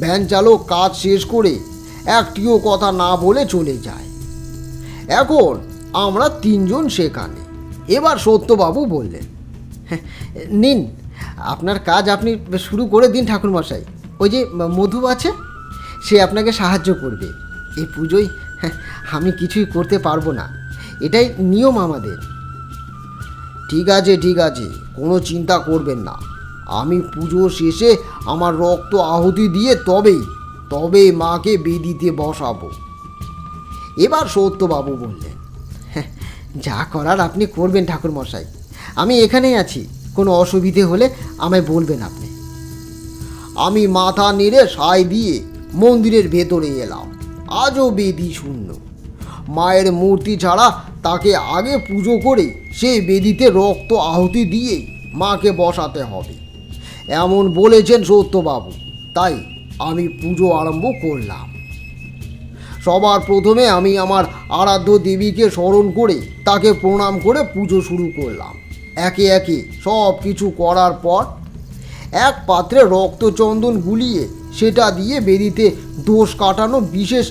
ভ্যান চালক কাজ শেষ করে একটিও কথা না বলে চলে যায়। এখন আমরা তিনজন সেখানে। এবার সত্যবাবু বললেন, নিন, আপনার কাজ আপনি শুরু করে দিন ঠাকুরমশাই। ওই যে মধু আছে, সে আপনাকে সাহায্য করবে। এই পুজোয় আমি কিছুই করতে পারবো না, এটাই নিয়ম আমাদের। ঠিক আছে, কোনো চিন্তা করবেন না। আমি পুজো শেষে আমার রক্ত আহুতি দিয়ে তবেই মাকে বেদিতে বসাবো। এবার সত্যবাবু বললেন, যা করার আপনি করবেন ঠাকুরমশাই, আমি এখানেই আছি। কোনো অসুবিধে হলে আমায় বলবেন আপনি। আমি মাথা নেড়ে সায় দিয়ে মন্দিরের ভেতরে এলাম। আজও বেদি শূন্য। মায়ের মূর্তি ছাড়া তাকে আগে পুজো করে সেই বেদিতে রক্ত আহুতি দিয়ে মাকে বসাতে হবে, এমন বলেছেন সত্যবাবু। তাই আমি পুজো আরম্ভ করলাম। সবার প্রথমে আমি আমার আরাধ্য দেবীকে স্মরণ করে তাকে প্রণাম করে পুজো শুরু করলাম। একে একে সব কিছু করার পর এক পাত্রে রক্তচন্দন গুলিয়ে সেটা দিয়ে বেদিতে দোষ কাটানো বিশেষ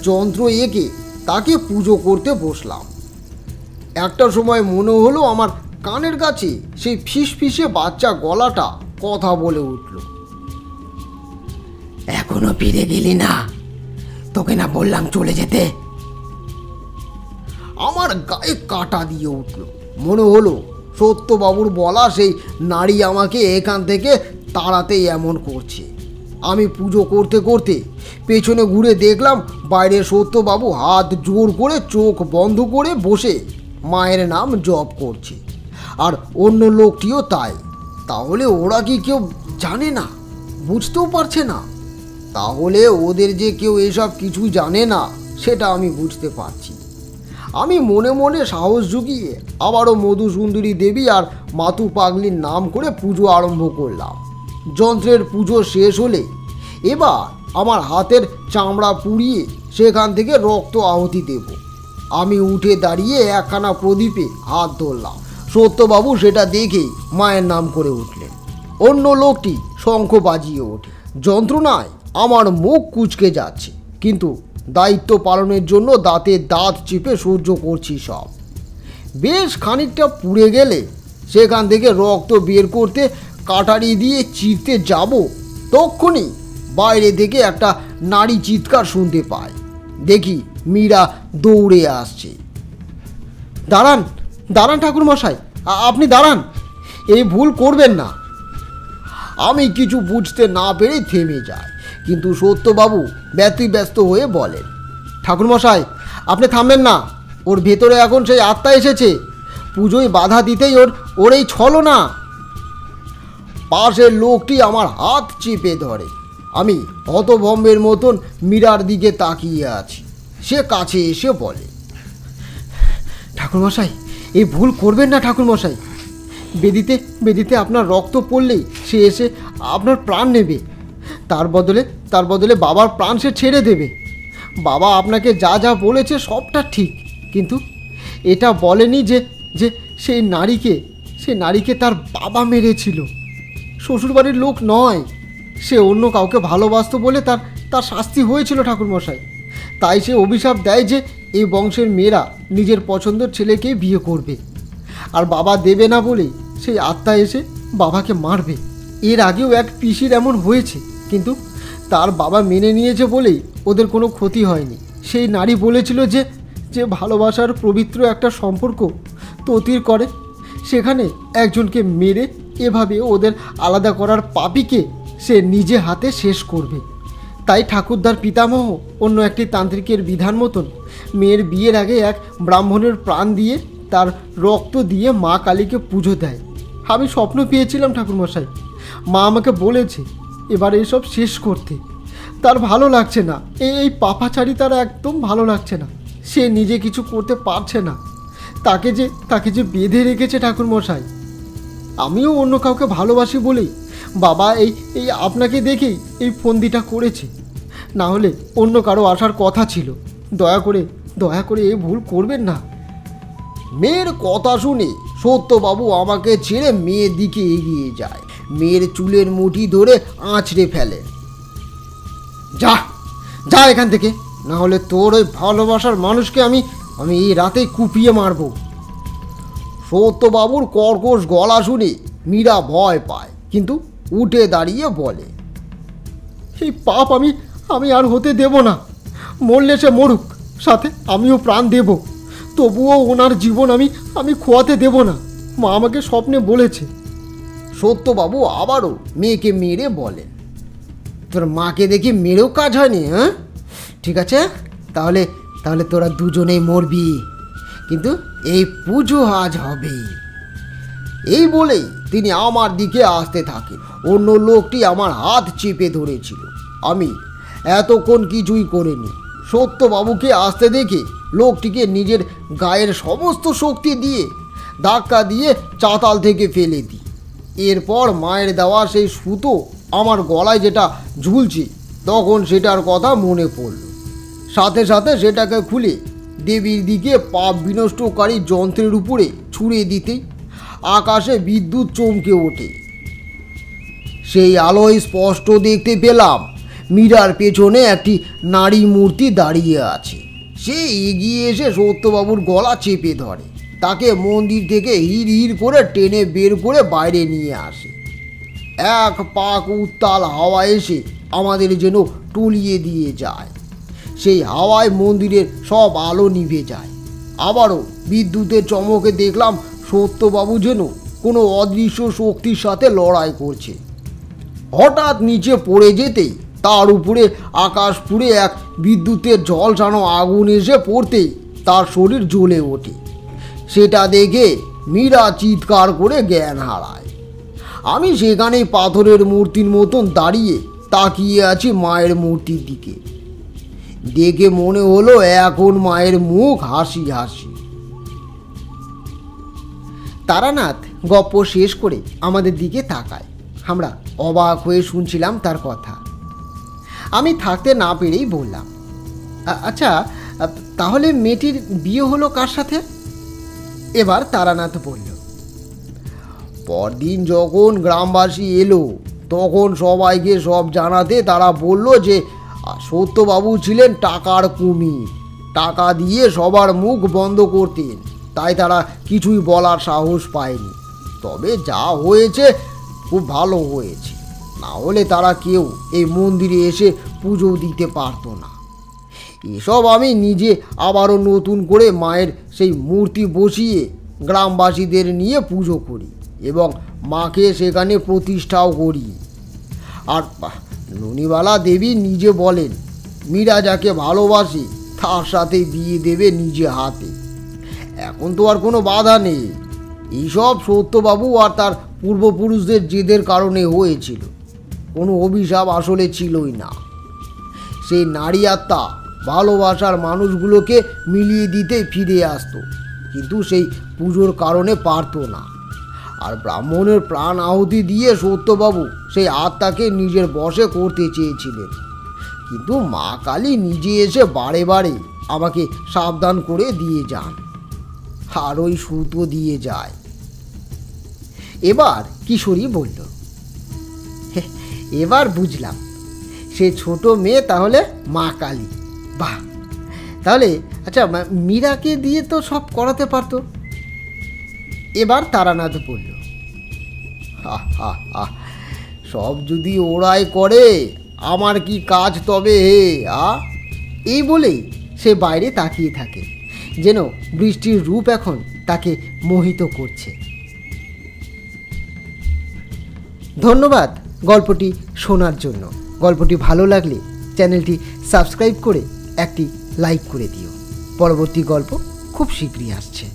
যন্ত্র এঁকে তাকে পুজো করতে বসলাম। একটা সময় মনে হলো আমার কানের কাছে সেই ফিসফিসে বাচ্চা গলাটা কথা বলে উঠল, এখনো ফিরে গেলি না? তোকে না বললাম চলে যেতে? আমার গায়ে কাঁটা দিয়ে উঠল। মনে হলো সত্যবাবুর বলা সেই নারী আমাকে এখান থেকে তাড়াতেই এমন করছে। আমি পুজো করতে করতে পেছনে ঘুরে দেখলাম বাইরে সত্যবাবু হাত জোর করে চোখ বন্ধ করে বসে মায়ের নাম জপ করছে। আর অন্য লোকটিও তাই। তাহলে ওরা কি কেউ জানে না, বুঝতেও পারছে না? তাহলে ওদের যে কেউ এসব কিছু জানে না সেটা আমি বুঝতে পারছি। আমি মনে মনে সাহস জুগিয়ে আবারও মধুসুন্দরী দেবী আর মাতু পাগলির নাম করে পুজো আরম্ভ করলাম। যন্ত্রের পুজো শেষ হলে এবার আমার হাতের চামড়া পুড়িয়ে সেখান থেকে রক্ত আহুতি দেব। আমি উঠে দাঁড়িয়ে একখানা প্রদীপে হাত ধরলাম। সত্যবাবু সেটা দেখেই মায়ের নাম করে উঠলেন। অন্য লোকটি শঙ্খ বাজিয়ে ওঠে। যন্ত্রণায় আমার মুখ কুঁচকে যাচ্ছে, কিন্তু দায়িত্ব পালনের জন্য দাঁতে দাঁত চেপে সহ্য করছি সব। বেশ খানিকটা পুড়ে গেলে সেখান থেকে রক্ত বের করতে কাটারি দিয়ে চিরতে যাব, তখনই বাইরে থেকে একটা নারী চিৎকার শুনতে পাই। দেখি মীরা দৌড়ে আসছে। দাঁড়ান দাঁড়ান ঠাকুরমশাই, আপনি দাঁড়ান, এই ভুল করবেন না। আমি কিছু বুঝতে না পেরে থেমে যাই, কিন্তু সত্যবাবু ব্যতিব্যস্ত হয়ে বলেন, ঠাকুরমশাই আপনি থামবেন না, ওর ভেতরে এখন সেই আত্মা এসেছে, পুজোয় বাধা দিতেই ওর এই ছলনা। পাশের লোকটি আমার হাত চেপে ধরে। আমি হতভম্বের মতন মীরার দিকে তাকিয়ে আছি। সে কাছে এসে বলে, ঠাকুরমশাই এই ভুল করবেন না ঠাকুরমশাই, বেদিতে আপনার রক্ত পড়লেই সে এসে আপনার প্রাণ নেবে। তার বদলে বাবার প্রাণ সে ছেড়ে দেবে। বাবা আপনাকে যা যা বলেছে সবটা ঠিক, কিন্তু এটা বলেনি যে যে সেই নারীকে তার বাবা মেরেছিল। শ্বশুরবাড়ির লোক নয়, সে অন্য কাউকে ভালোবাসতো বলে তার শাস্তি হয়েছিল ঠাকুরমশাই। তাই সে অভিশাপ দেয় যে এই বংশের মেয়েরা নিজের পছন্দের ছেলেকেই বিয়ে করবে, আর বাবা দেবে না বলেই সেই আত্মা এসে বাবাকে মারবে। এর আগেও এক পিসির এমন হয়েছে, কিন্তু তার বাবা মেনে নিয়েছে বলেই ওদের কোনো ক্ষতি হয়নি। সেই নারী বলেছিল যে ভালোবাসার পবিত্র একটা সম্পর্ক ততির করে, সেখানে একজনকে মেরে এভাবে ওদের আলাদা করার পাপীকে সে নিজে হাতে শেষ করবে। তাই ঠাকুরদার পিতামহ অন্য একটি তান্ত্রিকের বিধান মতন মেয়ের বিয়ের আগে এক ব্রাহ্মণের প্রাণ দিয়ে তার রক্ত দিয়ে মা কালীকে পুজো দেয়। আমি স্বপ্ন পেয়েছিলাম ঠাকুরমশাই, মা আমাকে বলেছে এবার এসব শেষ করতে। তার ভালো লাগছে না, এই পাপাচারী তার একদম ভালো লাগছে না। সে নিজে কিছু করতে পারছে না, তাকে যে বেঁধে রেখেছে ঠাকুরমশাই। আমিও অন্য কাউকে ভালোবাসি বলেই বাবা এই আপনাকে দেখেই এই ফন্দিটা করেছে, না হলে অন্য কারো আসার কথা ছিল। দয়া করে এই ভুল করবেন না। মেয়ের কথা শুনে সত্যবাবু আমাকে ছেড়ে মেয়ের দিকে এগিয়ে যায়। মেয়ের চুলের মুঠি ধরে আঁচড়ে ফেলেন। যা এখান থেকে, না হলে তোর ওই ভালোবাসার মানুষকে আমি এই রাতেই কুপিয়ে মারব। সত্যবাবুর কর্কশ গলা শুনে মীরা ভয় পায়, কিন্তু উঠে দাঁড়িয়ে বলে, এই পাপ আমি আর হতে দেব না। মরলে সে মরুক, সাথে আমিও প্রাণ দেব, তবুও ওনার জীবন আমি খোয়াতে দেব না। মা আমাকে স্বপ্নে বলেছে। সত্যবাবু আবারও মেয়েকে মেরে বলেন, তোর মাকে দেখি মেরেও কাজ হয়নি? হ্যাঁ, ঠিক আছে, তাহলে তোরা দুজনেই মরবি, কিন্তু এই পুজো আজ হবেই। এই বলেই তিনি আমার দিকে আসতে থাকেন। অন্য লোকটি আমার হাত চেপে ধরেছিল। আমি এতক্ষণ কিছুই করিনি। সত্যবাবুকে আসতে দেখে লোকটিকে নিজের গায়ের সমস্ত শক্তি দিয়ে ধাক্কা দিয়ে চাতাল থেকে ফেলে দিই। এরপর মায়ের দেওয়া সেই সুতো আমার গলায় যেটা ঝুলছে, তখন সেটার কথা মনে পড়ল। সাথে সাথে সেটাকে খুলে দেবীর দিকে পাপ বিনষ্টকারী যন্ত্রের উপরে ছুঁড়ে দিতেই আকাশে বিদ্যুৎ চমকে ওঠে। সেই আলোয় স্পষ্ট দেখতে পেলাম মীরার পেছনে একটি নারী মূর্তি দাঁড়িয়ে আছে। সে এগিয়ে এসে সত্যবাবুর গলা চেপে ধরে, তাকে মন্দির থেকে হিড় হিড় করে টেনে বের করে বাইরে নিয়ে আসে। এক পাক উত্তাল হাওয়া এসে আমাদের যেন টলিয়ে দিয়ে যায়। সেই হাওয়ায় মন্দিরের সব আলো নিভে যায়। আবারও বিদ্যুতের চমকে দেখলাম সত্যবাবু যেন কোনো অদৃশ্য শক্তির সাথে লড়াই করছে। হঠাৎ নিচে পড়ে যেতেই তার উপরে আকাশ পুড়ে এক বিদ্যুতের ঝলসানো আগুন এসে পড়তেই তার শরীর জ্বলে ওঠে। সেটা দেখে মীরা চিৎকার করে জ্ঞান হারায়। আমি সেখানে পাথরের মূর্তির মতন দাঁড়িয়ে তাকিয়ে আছি মায়ের মূর্তির দিকে। দেখে মনে হলো এখন মায়ের মুখ হাসি হাসি। তারানাথ গপ্প শেষ করে আমাদের দিকে তাকায়। আমরা অবাক হয়ে শুনছিলাম তার কথা। আমি থাকতে না পেরেই বললাম, আচ্ছা তাহলে মেয়েটির বিয়ে হলো কার সাথে? এবার তারানাথ বলল, পরদিন যখন গ্রামবাসী এলো তখন সবাইকে সব জানাতে তারা বলল যে সত্যবাবু ছিলেন টাকার কুমির, টাকা দিয়ে সবার মুখ বন্ধ করতেন, তাই তারা কিছুই বলার সাহস পায়নি। তবে যা হয়েছে খুব ভালো হয়েছে, না হলে তারা কেউ এই মন্দিরে এসে পুজো দিতে পারতো না। এসব আমি নিজে আবারও নতুন করে মায়ের সেই মূর্তি বসিয়ে গ্রামবাসীদের নিয়ে পুজো করি এবং মাকে সেখানে প্রতিষ্ঠাও করি। আর ননিবালা দেবী নিজে বলেন মীরা যাকে ভালোবাসে তার সাথে বিয়ে দেবে নিজে হাতে। এখন তো আর কোনো বাধা নেই। এইসব সত্যবাবু আর তার পূর্বপুরুষদের জেদের কারণে হয়েছিল, কোনো অভিশাপ আসলে ছিলই না। সেই নারী আত্মা ভালোবাসার মানুষগুলোকে মিলিয়ে দিতে ফিরে আসতো, কিন্তু সেই পুজোর কারণে পারতো না। আর ব্রাহ্মণের প্রাণ আহুতি দিয়ে সত্যবাবু সেই আত্মাকে নিজের বশে করতে চেয়েছিলেন, কিন্তু মা কালী নিজে এসে বারে বারে আমাকে সাবধান করে দিয়ে যান, আর ওই সুতো দিয়ে যায়। এবার কিশোরী বলল, এবার বুঝলাম, সে ছোট মেয়ে তাহলে মা কালী। বাহ, তাহলে আচ্ছা মীরাকে দিয়ে তো সব করাতে পারতো। এবার তারানাথ বলল, সব যদি ওরাই করে আমার কি কাজ তবে হে? এই বলেই সে বাইরে তাকিয়ে থাকে, যেন বৃষ্টির রূপ এখন তাকে মোহিত করছে। ধন্যবাদ গল্পটি শোনার জন্য। গল্পটি ভালো লাগলে চ্যানেলটি সাবস্ক্রাইব করে একটি লাইক করে দিও। পরবর্তী গল্প খুব শীঘ্রই আসছে।